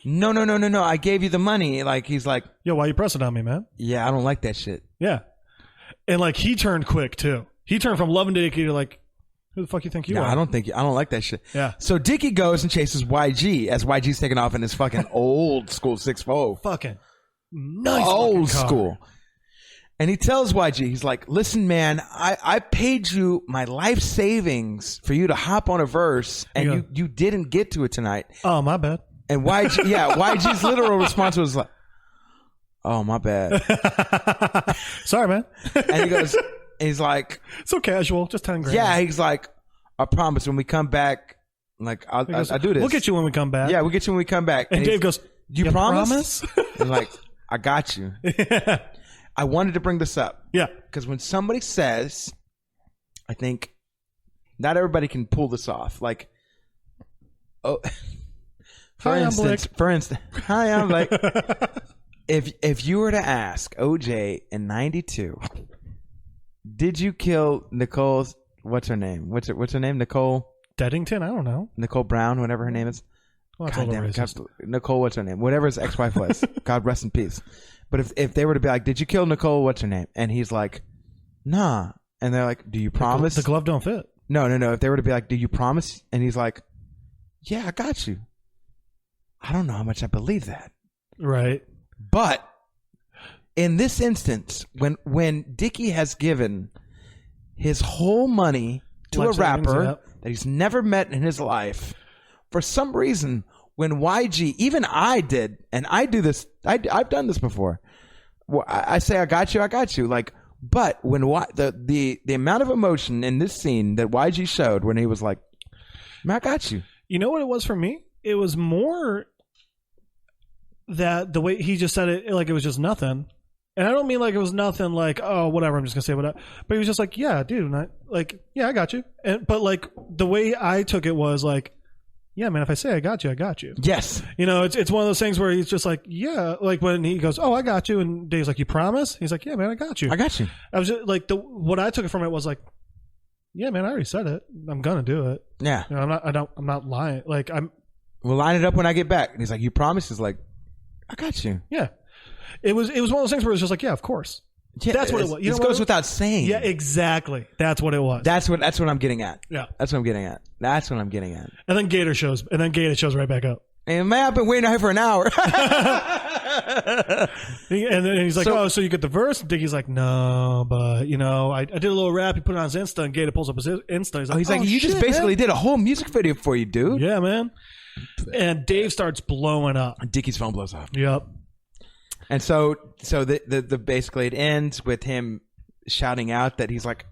"No. I gave you the money." Like he's like, "Yo, why you pressing on me, man?" Yeah, I don't like that shit. Yeah, and like he turned quick too. He turned from loving Dicky to like, who the fuck you think you are? I don't like that shit. Yeah. So Dicky goes and chases YG as YG's taking off in his fucking old school 6'4". Fucking nice. Old school. And he tells YG, he's like, listen, man, I paid you my life savings for you to hop on a verse and you didn't get to it tonight. Oh, my bad. And YG's literal response was like, oh, my bad. Sorry, man. And he goes, he's like, so casual, just 10 grand. Yeah, he's like, I promise when we come back, like I'll do this. We'll get you when we come back. Yeah, we'll get you when we come back. And Dave goes, you promise? And like, I got you. Yeah. I wanted to bring this up. Yeah. Because when somebody says, I think not everybody can pull this off. Like, oh, for instance, hi, I'm Blake. If you were to ask OJ in '92, did you kill Nicole's? What's her name? What's her name? Nicole Deddington? I don't know. Nicole Brown, whatever her name is. Well, God damn it, Nicole. What's her name? Whatever his ex-wife was. God rest in peace. But if they were to be like, did you kill Nicole? What's her name? And he's like, nah. And they're like, do you promise? The glove don't fit. No. If they were to be like, do you promise? And he's like, yeah, I got you. I don't know how much I believe that. Right. But in this instance, when Dicky has given his whole money to a rapper that he's never met in his life, for some reason, when YG, even I did, and I do this, I've done this before. I say, I got you. Like, but when the amount of emotion in this scene that YG showed when he was like, man, I got you. You know what it was for me? It was more that the way he just said it, like it was just nothing. And I don't mean like it was nothing like, oh, whatever, I'm just going to say whatever. But he was just like, yeah, dude. And I got you. But like the way I took it was like, yeah, man, if I say I got you. Yes. You know, it's one of those things where he's just like, yeah, like when he goes, oh, I got you. And Dave's like, you promise? He's like, yeah, man, I got you. I got you. I was just like, what I took it from it was like, yeah, man, I already said it. I'm going to do it. Yeah. You know, I'm not lying. Like we'll line it up when I get back. And he's like, you promise? He's like, I got you. Yeah. It was one of those things where it was just like, yeah, of course. Yeah, that's what it was. This goes without saying. Yeah, exactly. That's what it was. That's what I'm getting at. Yeah. That's what I'm getting at. And then Gator shows right back up. And man, I've been waiting out here for an hour. And then he's like, so you get the verse? And Dicky's like, no, but you know, I did a little rap. He put it on his Insta, and Gator pulls up his Insta. He's like, you just basically did a whole music video for you, dude. Yeah, man. And Dave starts blowing up. Dicky's phone blows up. Yep. And so the basically it ends with him shouting out that he's like,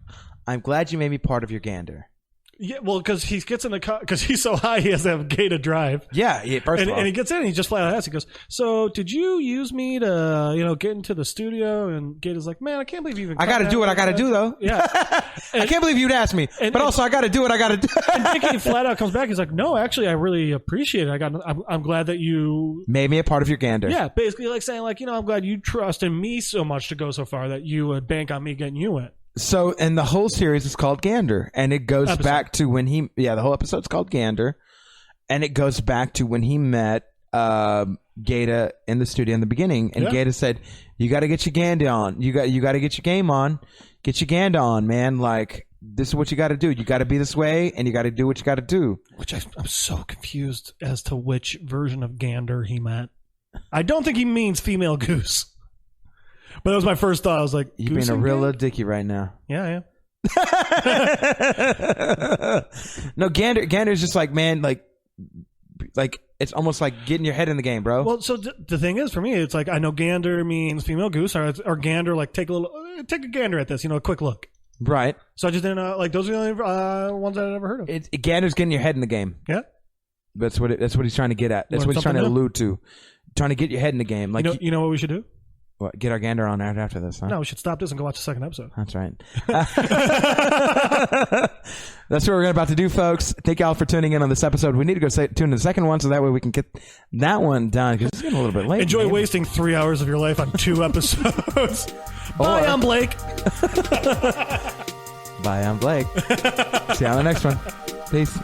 "I'm glad you made me part of your Gander." Yeah, well, because he gets in the car because he's so high, he has to have Gator drive. Yeah, first of all, and he gets in, and he just flat out asks. He goes, "So, did you use me to, get into the studio?" And Gator's like, "Man, I can't believe you even." I got to do what I got to do, though. Yeah, I can't believe you'd ask me, but also I got to do what I got to do. And Dicky flat out comes back. He's like, "No, actually, I really appreciate it. I'm glad that you made me a part of your Gander." Yeah, basically like saying like, I'm glad you trusted me so much to go so far that you would bank on me getting you in. So, and the whole series is called Gander, and it goes back to when the whole episode's called Gander, and it goes back to when he met Gator in the studio in the beginning, and Gator said, "You got to get your Gander on. You got to get your game on. Get your Gander on, man. Like, this is what you got to do. You got to be this way, and you got to do what you got to do." Which I'm so confused as to which version of Gander he meant. I don't think he means female goose. But that was my first thought. I was like, "You're being a real little Dicky right now." Yeah. No, Gander's just like, man, like it's almost like getting your head in the game, bro. Well, so the thing is, for me, it's like I know Gander means female goose, or Gander like take a gander at this, a quick look. Right. So I just didn't like those are the only ones I'd ever heard of. Gander's getting your head in the game. Yeah. That's what he's trying to get at. That's what he's trying to allude to. Trying to get your head in the game. Like you know what we should do? What, get our Gander on after this, huh? No, we should stop this and go watch the second episode. That's right. That's what we're about to do, folks. Thank y'all for tuning in on this episode. We need to go tune in to the second one so that way we can get that one done because it's getting a little bit late. Enjoy wasting 3 hours of your life on 2 episodes. Bye, I'm Blake. Bye, I'm Blake. See you on the next one. Peace.